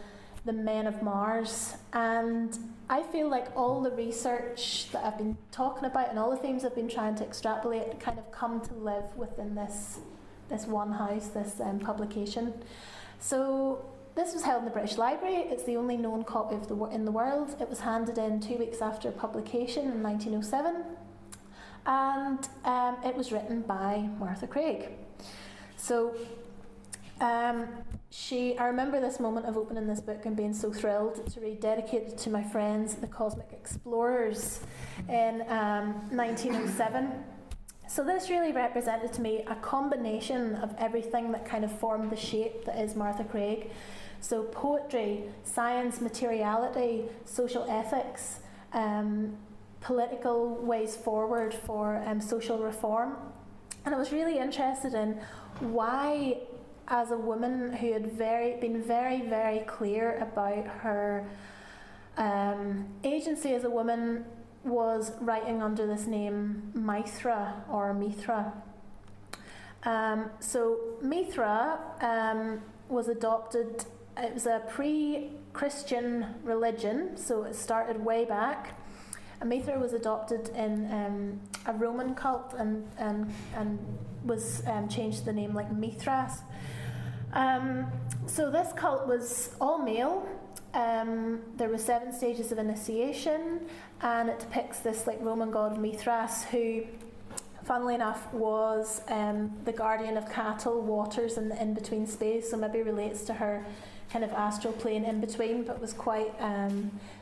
The Men of Mars. And I feel like all the research that I've been talking about and all the themes I've been trying to extrapolate kind of come to live within this one house, this publication. So this was held in the British Library. It's the only known copy of in the world. It was handed in 2 weeks after publication in 1907. And it was written by Martha Craig. So I remember this moment of opening this book and being so thrilled to read, dedicated to my friends, the Cosmic Explorers, in 1907. So this really represented to me a combination of everything that kind of formed the shape that is Martha Craig. So poetry, science, materiality, social ethics, political ways forward for social reform. And I was really interested in why, as a woman who had been very, very clear about her agency as a woman, was writing under this name Mithra or Mithra. So Mithra was adopted. It was a pre-Christian religion, so it started way back. And Mithra was adopted in a Roman cult and was changed the name like Mithras. So this cult was all male. There were 7 stages of initiation, and it depicts this like Roman god Mithras, who, funnily enough, was the guardian of cattle, waters, and the in-between space. So maybe relates to her kind of astral plane in between, but was quite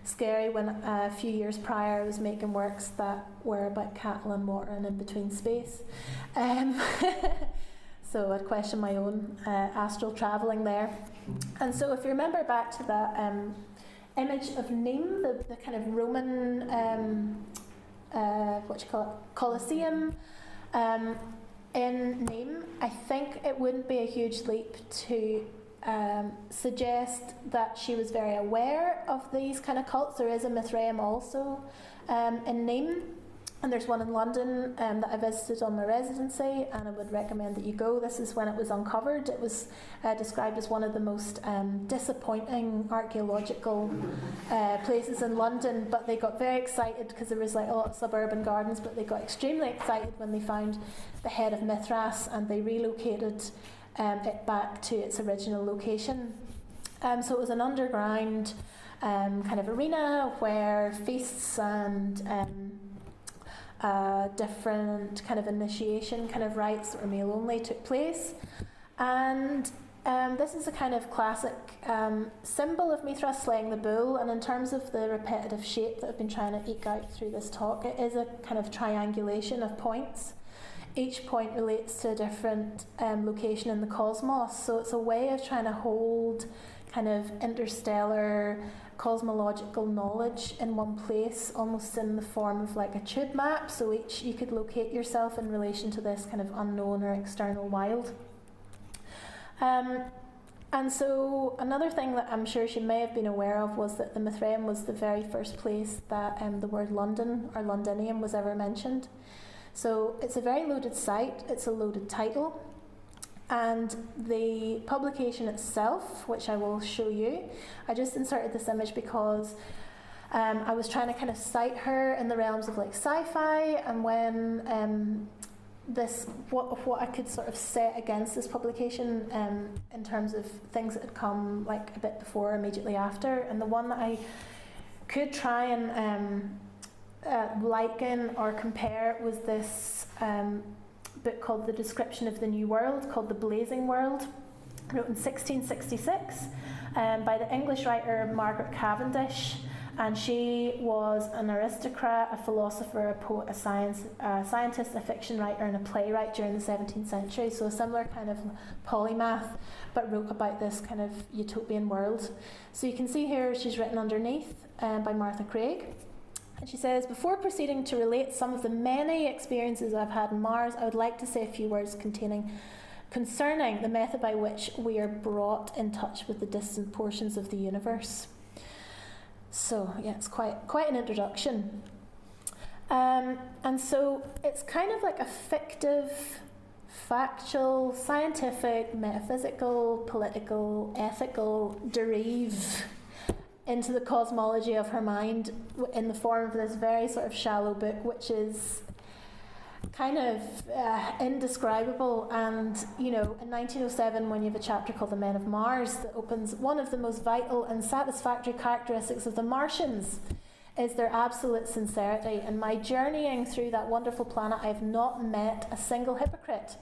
scary when a few years prior I was making works that were about cattle and water and in-between space. So I'd question my own astral travelling there. And so if you remember back to that image of Nîmes, the kind of Roman, Colosseum in Nîmes, I think it wouldn't be a huge leap to suggest that she was very aware of these kind of cults. There is a Mithraeum also in Nîmes, and there's one in London that I visited on my residency, and I would recommend that you go. This is when it was uncovered. It was described as one of the most disappointing archaeological places in London, but they got very excited because there was like a lot of suburban gardens, but they got extremely excited when they found the head of Mithras, and they relocated it back to its original location. So it was an underground kind of arena where feasts and different kind of initiation kind of rites that were male only took place. And this is a kind of classic symbol of Mithra slaying the bull, and in terms of the repetitive shape that I've been trying to eke out through this talk, it is a kind of triangulation of points. Each point relates to a different location in the cosmos, so it's a way of trying to hold kind of interstellar cosmological knowledge in one place, almost in the form of like a tube map, so each you could locate yourself in relation to this kind of unknown or external wild. And so another thing that I'm sure she may have been aware of was that the Mithraeum was the very first place that the word London or Londinium was ever mentioned. So it's a very loaded site, it's a loaded title, and the publication itself, which I will show you, I just inserted this image because I was trying to kind of cite her in the realms of like sci-fi, and when what I could sort of set against this publication in terms of things that had come like a bit before or immediately after, and the one that I could try and liken or compare was this book called The Description of the New World, called The Blazing World, wrote in 1666 by the English writer Margaret Cavendish, and she was an aristocrat, a philosopher, a poet, a scientist, a fiction writer, and a playwright during the 17th century, so a similar kind of polymath, but wrote about this kind of utopian world. So you can see here she's written underneath by Martha Craig. And she says, before proceeding to relate some of the many experiences I've had on Mars, I would like to say a few words concerning the method by which we are brought in touch with the distant portions of the universe. So, yeah, it's quite an introduction. And so it's kind of like a fictive, factual, scientific, metaphysical, political, ethical derive into the cosmology of her mind in the form of this very sort of shallow book, which is kind of indescribable. And, you know, in 1907, when you have a chapter called The Men of Mars that opens, one of the most vital and satisfactory characteristics of the Martians is their absolute sincerity. And my journeying through that wonderful planet, I have not met a single hypocrite.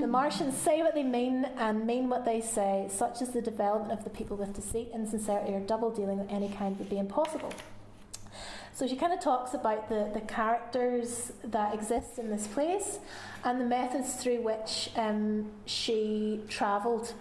The Martians say what they mean and mean what they say. Such is the development of the people with deceit, insincerity, or double dealing of any kind would be impossible. So she kind of talks about the characters that exist in this place and the methods through which she travelled.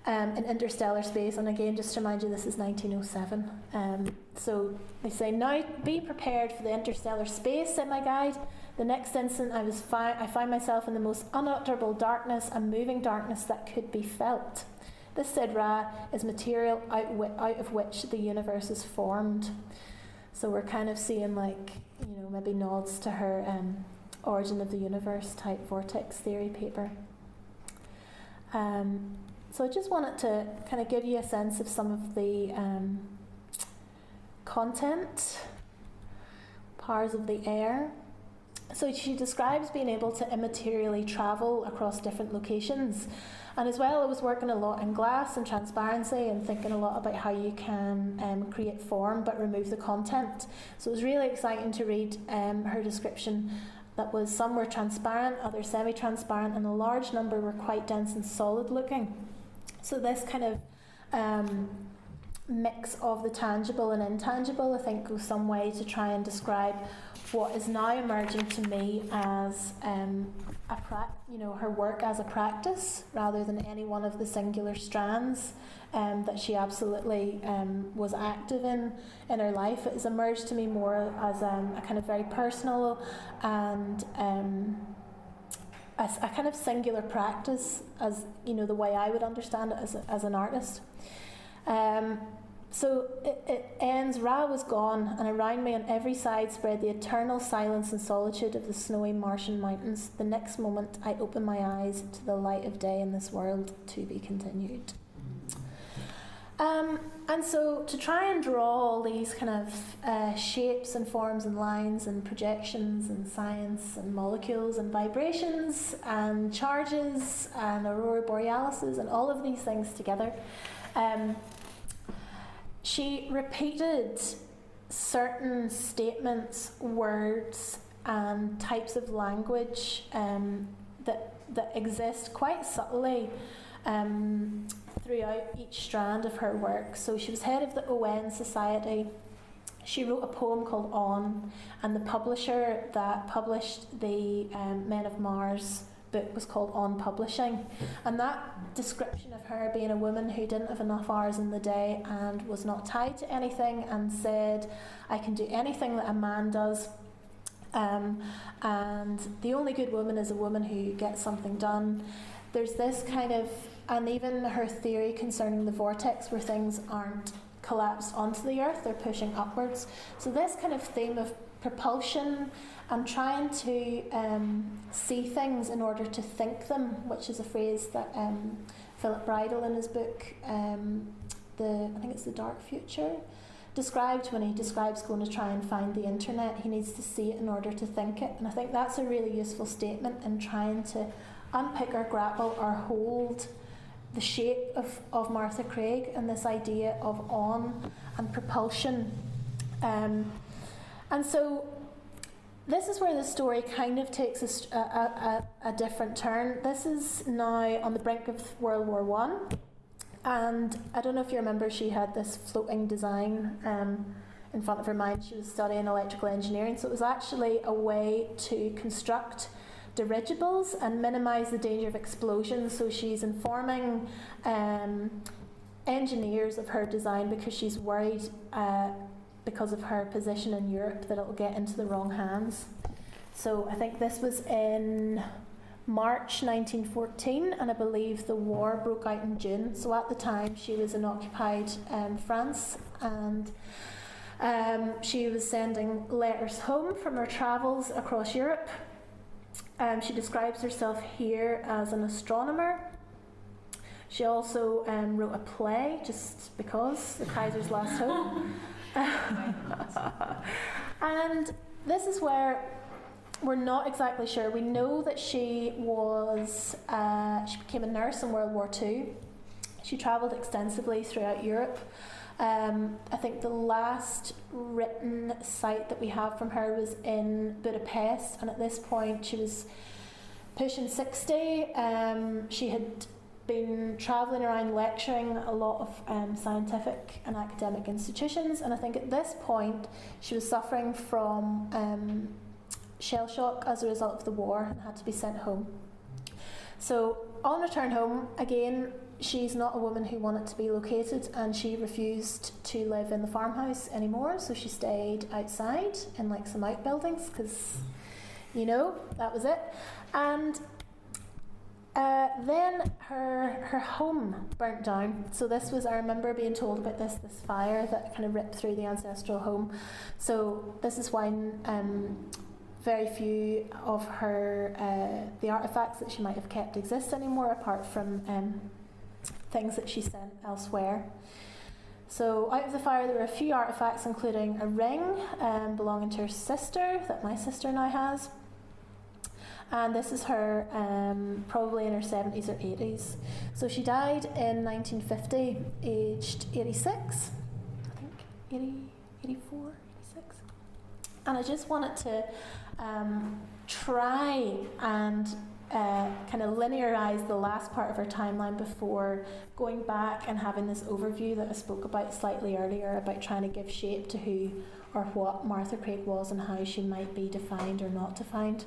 in interstellar space. And again, just to remind you, this is 1907. So they say, now be prepared for the interstellar space, said my guide. The next instant I find myself in the most unutterable darkness, a moving darkness that could be felt. This, said Ra, is material out of which the universe is formed. So we're kind of seeing, like, maybe nods to her origin of the universe type vortex theory paper. So I just wanted to kind of give you a sense of some of the content, powers of the air. So she describes being able to immaterially travel across different locations. And as well, I was working a lot in glass and transparency and thinking a lot about how you can create form but remove the content. So it was really exciting to read her description. That was, some were transparent, others semi-transparent, and a large number were quite dense and solid looking. So this kind of mix of the tangible and intangible, I think, goes some way to try and describe what is now emerging to me as her work as a practice, rather than any one of the singular strands that she absolutely was active in her life. It has emerged to me more as a kind of very personal and a kind of singular practice, as the way I would understand it as an artist. So it ends, Ra was gone, and around me on every side spread the eternal silence and solitude of the snowy Martian mountains. The next moment I opened my eyes to the light of day in this world, to be continued. And so to try and draw all these kind of shapes and forms and lines and projections and science and molecules and vibrations and charges and aurora borealises and all of these things together, she repeated certain statements, words, and types of language that exist quite subtly throughout each strand of her work. So she was head of the ON Society. She wrote a poem called On, and the publisher that published the Men of Mars book was called On Publishing. And that description of her being a woman who didn't have enough hours in the day and was not tied to anything and said, I can do anything that a man does, and the only good woman is a woman who gets something done. There's this kind of, and even her theory concerning the vortex, where things aren't collapsed onto the earth, they're pushing upwards. So this kind of theme of propulsion and trying to see things in order to think them, which is a phrase that Philip Bridle in his book, I think it's The Dark Future, described when he describes going to try and find the internet. He needs to see it in order to think it. And I think that's a really useful statement in trying to unpick or grapple or hold the shape of Martha Craig and this idea of on and propulsion. And so this is where the story kind of takes a different turn. This is now on the brink of World War I. And I don't know if you remember, she had this floating design in front of her mind. She was studying electrical engineering. So it was actually a way to construct dirigibles and minimise the danger of explosions. So she's informing engineers of her design because she's worried because of her position in Europe that it'll get into the wrong hands. So I think this was in March 1914, and I believe the war broke out in June. So at the time she was in occupied France, and she was sending letters home from her travels across Europe. She describes herself here as an astronomer. She also wrote a play, just because, The Kaiser's Last Hope. And this is where we're not exactly sure. We know that she became a nurse in World War II. She travelled extensively throughout Europe. I think the last written site that we have from her was in Budapest, and at this point she was pushing 60. She had been travelling around lecturing a lot of scientific and academic institutions, and I think at this point she was suffering from shell shock as a result of the war and had to be sent home. So on return home, again, she's not a woman who wanted to be located, and she refused to live in the farmhouse anymore, so she stayed outside in like some outbuildings, because, you know, that was it. And then her home burnt down. So this was, I remember being told about this fire that kind of ripped through the ancestral home. So this is why very few of her the artefacts that she might have kept exist anymore, apart from things that she sent elsewhere. So out of the fire there were a few artefacts, including a ring belonging to her sister that my sister now has. And this is her probably in her 70s or 80s. So she died in 1950, aged 86, I think, 84, 86. And I just wanted to try and kind of linearize the last part of her timeline before going back and having this overview that I spoke about slightly earlier, about trying to give shape to who or what Martha Craig was and how she might be defined or not defined.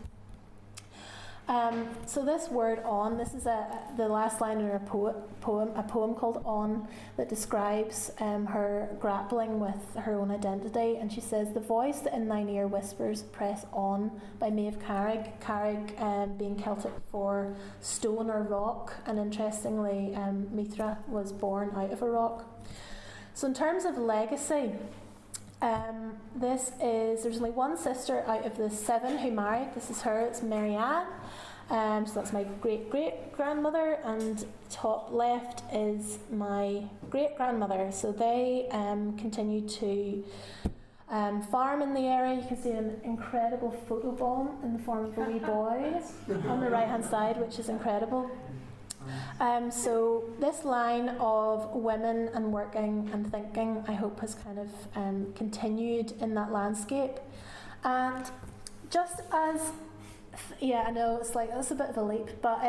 So this word "on," this is the last line in her a poem called "On," that describes her grappling with her own identity. And she says, "The voice that in thine ear whispers, press on," by Maeve Carrig. Carrig being Celtic for stone or rock, and interestingly, Mithra was born out of a rock. So in terms of legacy, there's only one sister out of the 7 who married. This is her, it's Mary Ann. So that's my great-great-grandmother, and top left is my great-grandmother. So they continued to farm in the area. You can see an incredible photobomb in the form of a wee boy on the right-hand side, which is incredible. So this line of women and working and thinking, I hope, has kind of continued in that landscape. And just as, yeah, I know it's like, that's a bit of a leap, but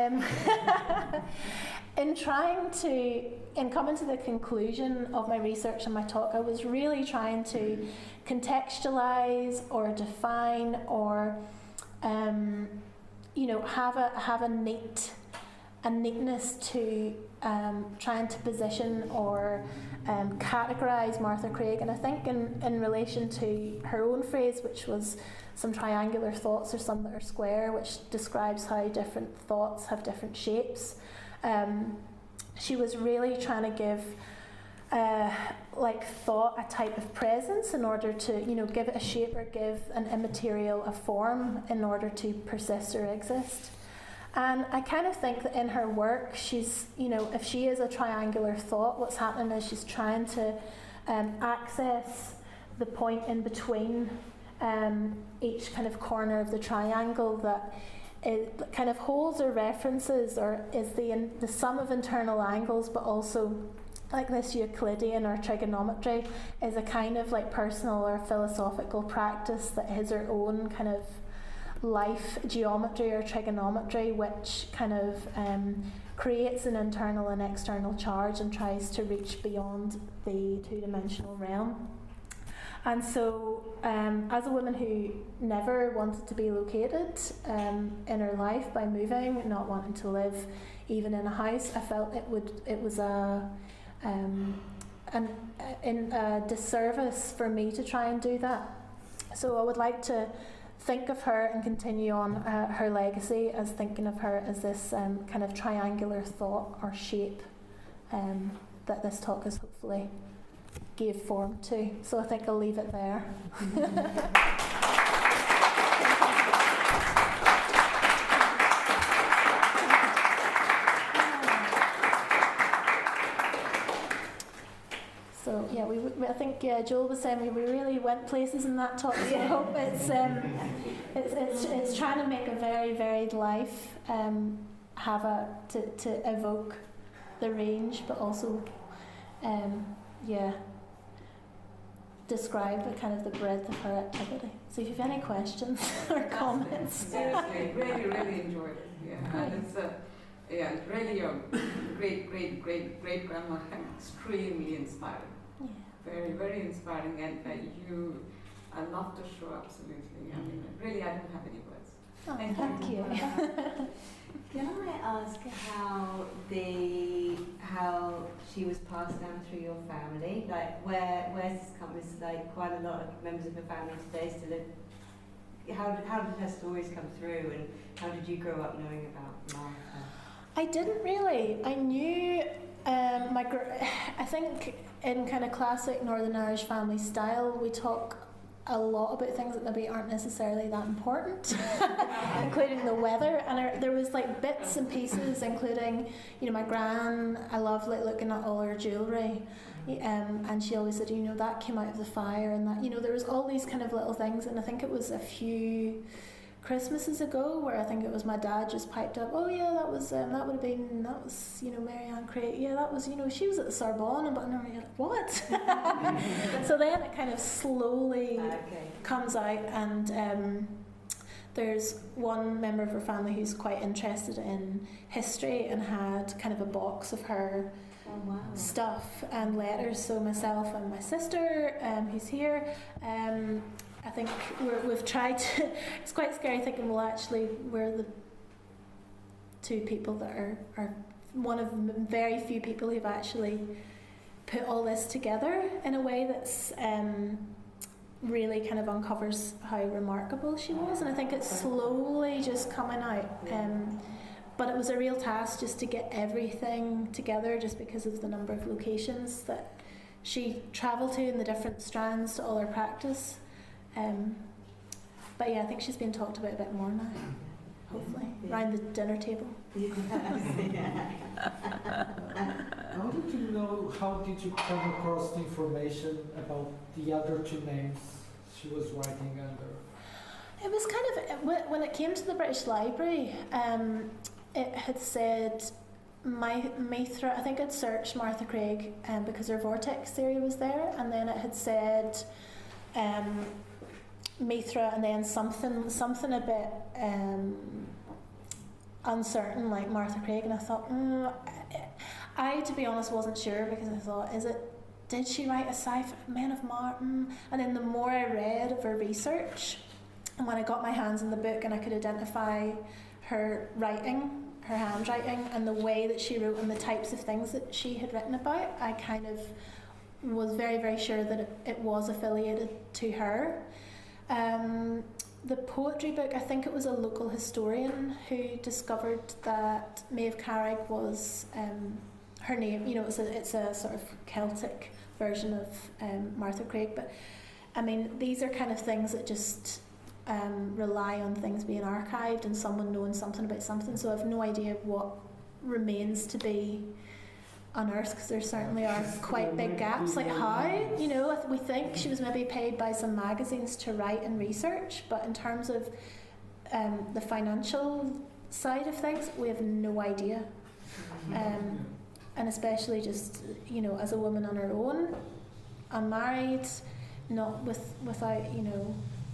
in coming to the conclusion of my research and my talk, I was really trying to contextualize or define or, have a neatness to trying to position or categorise Martha Craig. And I think in relation to her own phrase, which was some triangular thoughts or some that are square, which describes how different thoughts have different shapes, she was really trying to give thought a type of presence in order to give it a shape or give an immaterial a form in order to persist or exist. And I kind of think that in her work, she's, if she is a triangular thought, what's happening is she's trying to access the point in between each kind of corner of the triangle that it kind of holds or references or is the sum of internal angles, but also, like this Euclidean or trigonometry, is a kind of like personal or philosophical practice that has her own kind of life geometry or trigonometry, which kind of creates an internal and external charge and tries to reach beyond the two-dimensional realm. And so as a woman who never wanted to be located in her life by moving, not wanting to live even in a house, I felt it was a disservice for me to try and do that. So I would like to think of her and continue on her legacy as thinking of her as this kind of triangular thought or shape that this talk has hopefully gave form to. So I think I'll leave it there. So yeah, I think Joel was saying we really went places in that talk. So I hope it's trying to make a very varied life to evoke the range, but also describe the kind of the breadth of her activity. So if you have any questions or comments. Seriously, really enjoyed it. Yeah, and it's really your great grandmother, extremely inspiring. Yeah. Very, very inspiring, and I love the show, absolutely. I mean, really, I don't have any words. Oh, Thank you. Can I ask how she was passed down through your family? Like, where's this come? It's like quite a lot of members of her family today still live. How did her stories come through, and how did you grow up knowing about Martha? I didn't really. I knew I think in kind of classic Northern Irish family style, we talk a lot about things that maybe aren't necessarily that important, including the weather. And there was like bits and pieces, including, my gran. I loved like looking at all her jewellery, and she always said, that came out of the fire, and that there was all these kind of little things. And I think it was a few Christmases ago where I think it was my dad just piped up, oh yeah, that was Mary Ann Craig, yeah, that was she was at the Sorbonne, and I'm like, what? So then it kind of slowly comes out, and there's one member of her family who's quite interested in history and had kind of a box of her stuff and letters. So myself and my sister, who's here, I think we've tried to, it's quite scary thinking, well actually we're the two people that are one of very few people who've actually put all this together in a way that's really kind of uncovers how remarkable she was, and I think it's slowly just coming out. But it was a real task just to get everything together, just because of the number of locations that she travelled to and the different strands to all her practice. But yeah, I think she's been talked about a bit more now, hopefully, around the dinner table. How did you come across the information about the other two names she was writing under? It was kind of, when it came to the British Library, it had said Mithra. I think I'd searched Martha Craig because her vortex theory was there, and then it had said Mithra, and then something a bit uncertain, like Martha Craig, and I thought, I to be honest wasn't sure, because I thought, did she write a sci-fi Men of Martin? And then the more I read of her research, and when I got my hands on the book and I could identify her writing, her handwriting, and the way that she wrote and the types of things that she had written about, I kind of was very, very sure that it was affiliated to her. The poetry book, I think it was a local historian who discovered that Maeve Carrig was her name. It's a sort of Celtic version of Martha Craig, but I mean, these are kind of things that just rely on things being archived and someone knowing something about something, so I've no idea what remains to be unearthed, because there certainly are quite big gaps. Like how, we think she was maybe paid by some magazines to write and research, but in terms of the financial side of things, we have no idea. And especially just, as a woman on her own, unmarried, not without,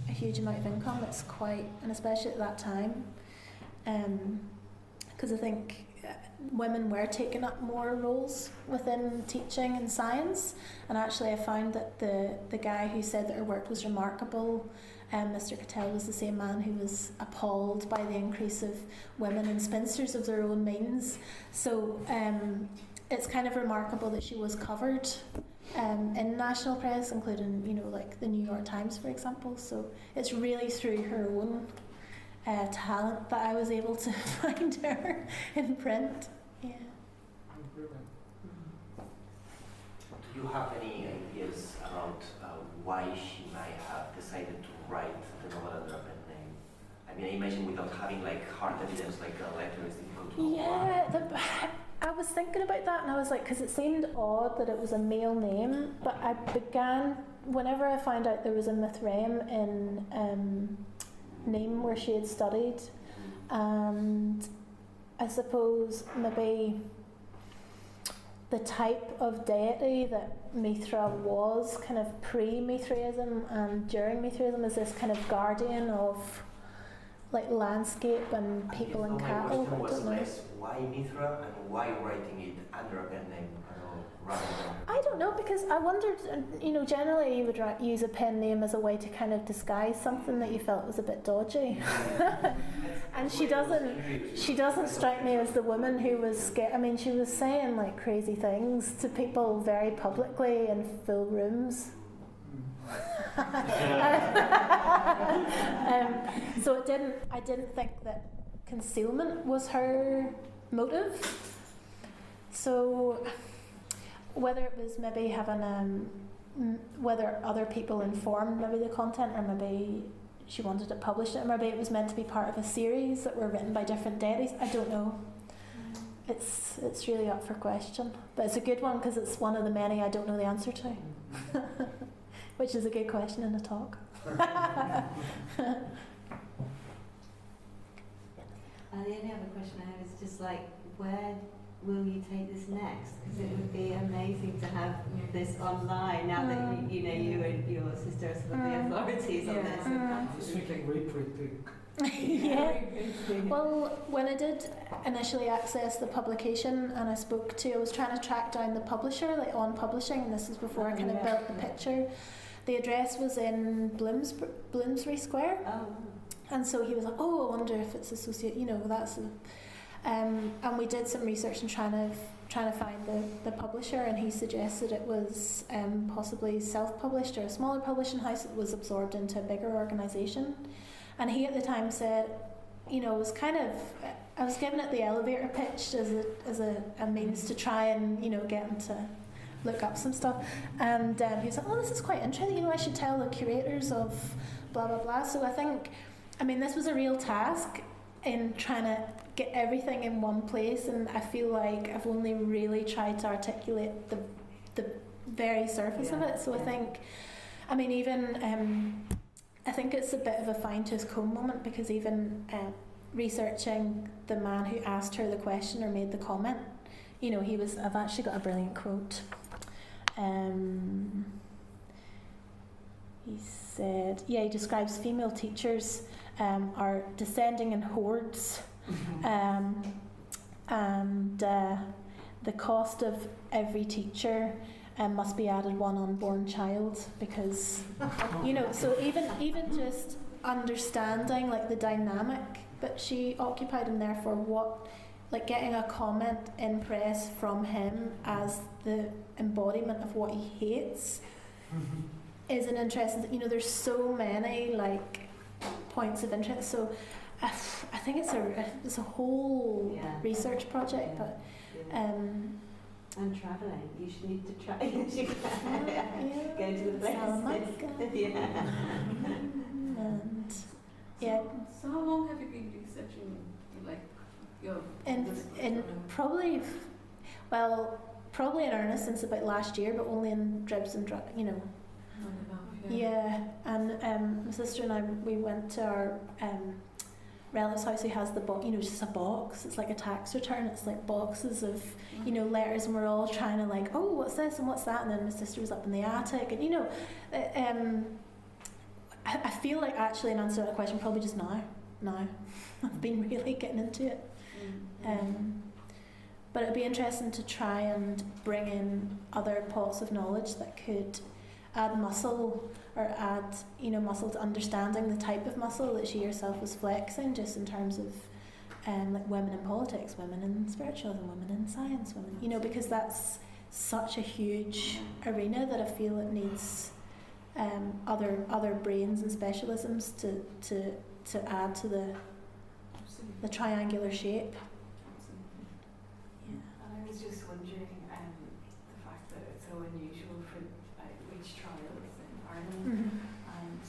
a huge amount of income, it's quite, and especially at that time, because I think women were taking up more roles within teaching and science, and actually I found that the guy who said that her work was remarkable, Mr. Cattell, was the same man who was appalled by the increase of women and spinsters of their own means. So it's kind of remarkable that she was covered in national press, including like the New York Times, for example. So it's really through her own talent that I was able to find her in print. Yeah. Do you have any ideas about why she might have decided to write the novel under a pen name? I mean, I imagine without having like hard evidence, like a letter is difficult to I was thinking about that, and I was like, because it seemed odd that it was a male name, but I began, whenever I found out there was a Mithraeum in name where she had studied, and I suppose maybe the type of deity that Mithra was kind of pre-Mithraism and during Mithraism is this kind of guardian of like landscape and people and cattle. My question But I was don't know. less why Mithra and why writing it under a pen name rather than. I don't know, because I wondered, generally you would use a pen name as a way to kind of disguise something that you felt was a bit dodgy. And she doesn't strike me as the woman who was scared. I mean, she was saying like crazy things to people very publicly in full rooms. So I didn't think that concealment was her motive. So whether it was maybe having whether other people informed maybe the content, or maybe she wanted to publish it, or maybe it was meant to be part of a series that were written by different deities, I don't know. It's really up for question, but it's a good one because it's one of the many I don't know the answer to. Which is a good question in a talk. The only other question I have is just like, where will you take this next? Because it would be amazing to have this online now that you and your sister are some of the authorities on this. I was thinking reprinting. Yeah. Well, when I did initially access the publication and I was trying to track down the publisher, like on publishing, and this was before I kind of built the picture. The address was in Bloomsbury Square. Oh. And so he was like, oh, I wonder if it's associated, that's and we did some research and trying to find the publisher, and he suggested it was possibly self-published or a smaller publishing house that was absorbed into a bigger organisation. And he at the time said, was I was giving it the elevator pitch as a means to try and, get him to look up some stuff. And he was like, oh, this is quite interesting, I should tell the curators of blah, blah, blah. So this was a real task in trying to get everything in one place, and I feel like I've only really tried to articulate the very surface of it. So I think, I think it's a bit of a fine-tooth comb moment, because even researching the man who asked her the question or made the comment, I've actually got a brilliant quote. He said, he describes female teachers are descending in hordes, and the cost of every teacher must be added one unborn child, because so even just understanding like the dynamic that she occupied, and therefore what, like getting a comment in press from him as the embodiment of what he hates is an interesting. There's so many like points of interest. So I think it's a whole research project, but. And travelling, you should need to try. Go to the places. And So how long have you been researching, like your? in probably in earnest since about last year, but only in dribs and drabs, Yeah, and my sister and I, we went to our relative's house who has the box, just a box. It's like a tax return. It's like boxes of, letters, and we're all trying to like, oh, what's this and what's that? And then my sister was up in the attic, and I feel like actually in answer to that question, probably just now. I've been really getting into it. But it'd be interesting to try and bring in other pots of knowledge that could add muscle, or add muscle to understanding the type of muscle that she herself was flexing, just in terms of like women in politics, women in spiritualism, women in science, women, because that's such a huge arena that I feel it needs other brains and specialisms to add to the triangular shape. And I was just wondering the fact that it's so unusual for witch trials in Ireland, and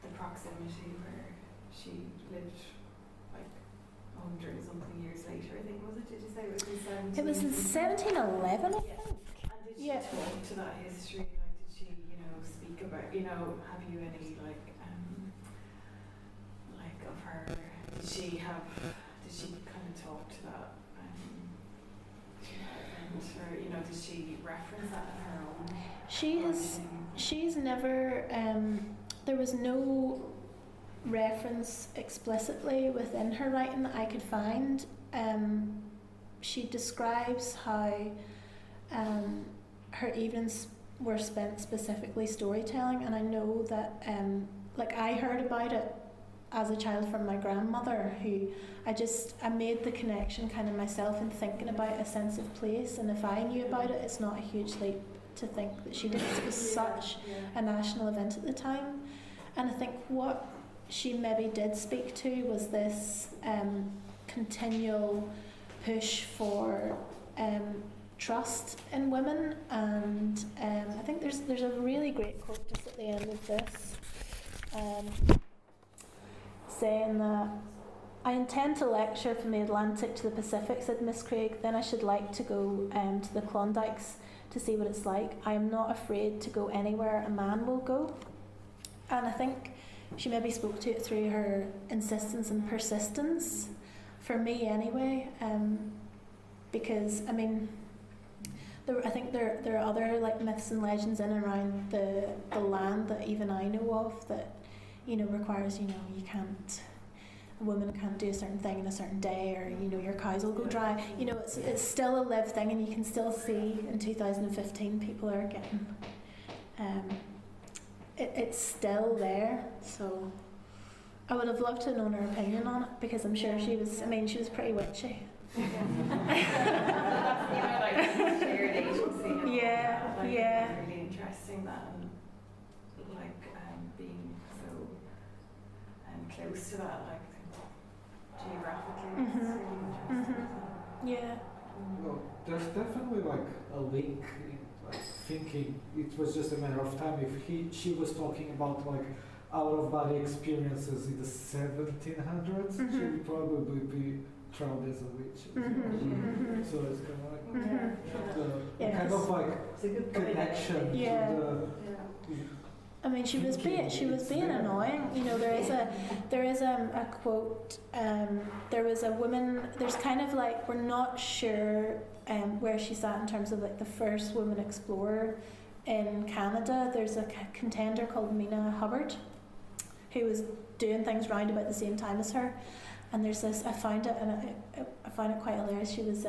the proximity where she lived like 100 something years later, I think, was it? Did you say it was in 17? It was in 1711, I think. And did she talk to that history? Like, did she, speak about, have you any like of her? Did she kind of talk to that? Or does she reference that in her own? She's never. There was no reference explicitly within her writing that I could find. She describes how her evenings were spent specifically storytelling, and I know that like I heard about it as a child from my grandmother, who I made the connection kind of myself in thinking about a sense of place, and if I knew about it, it's not a huge leap to think that she did. It was such a national event at the time, and I think what she maybe did speak to was this continual push for trust in women, and I think there's a really great quote just at the end of this, saying that I intend to lecture from the Atlantic to the Pacific, said Miss Craig, then I should like to go to the Klondikes to see what it's like. I am not afraid to go anywhere a man will go. And I think she maybe spoke to it through her insistence and persistence, for me anyway, because I mean, I think there are other like myths and legends in and around the land that even I know of that, you know, requires, you know, a woman can't do a certain thing in a certain day, or, you know, your cows will go dry. You know, it's still a live thing, and you can still see in 2015 people are getting, it's still there. So I would have loved to have known her opinion on it, because I'm sure she was pretty witchy. Shared agency. Yeah, like, yeah. It's really interesting that, being so close to that, like geographically. It's really interesting. Yeah. Well, there's definitely like a link, like thinking it was just a matter of time. If she was talking about like out of body experiences in the 1700s, she would probably be tried as a witch. So it's kind of like kind of like connection to the. I mean, she was being annoying. You know, there is a quote. There was a woman. There's kind of like, we're not sure where she sat in terms of like the first woman explorer in Canada. There's a contender called Mina Hubbard, who was doing things round about the same time as her. And there's this. I found it quite hilarious. She was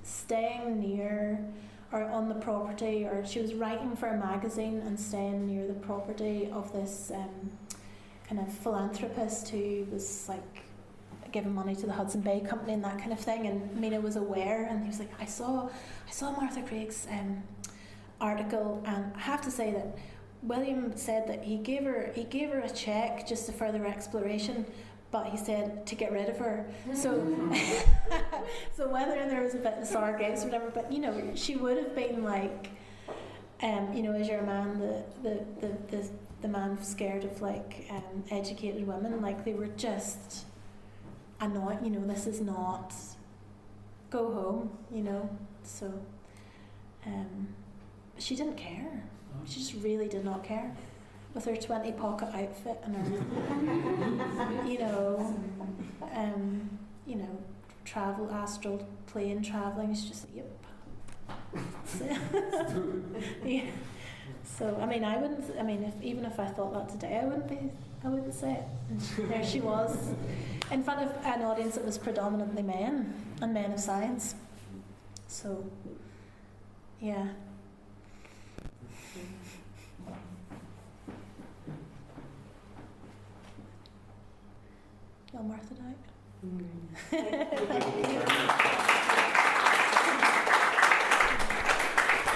staying near, or on the property, or she was writing for a magazine and staying near the property of this kind of philanthropist who was like giving money to the Hudson Bay Company and that kind of thing. And Mina was aware, and he was like, I saw Martha Craig's article, and I have to say that William said that he gave her a check just to further exploration, but he said to get rid of her. So so whether there was a bit of sour grapes or whatever, but you know, she would have been like, you know, as your man, the man scared of like educated women, like they were just annoying, you know, this is not, go home, you know. So she didn't care. She just really did not care. With her 20 pocket outfit and her, you know, astral plane traveling. It's just, yep. Yeah. So I mean, even if I thought that today, I wouldn't say it. And there she was, in front of an audience that was predominantly men and men of science. So, yeah. Well, Martha died.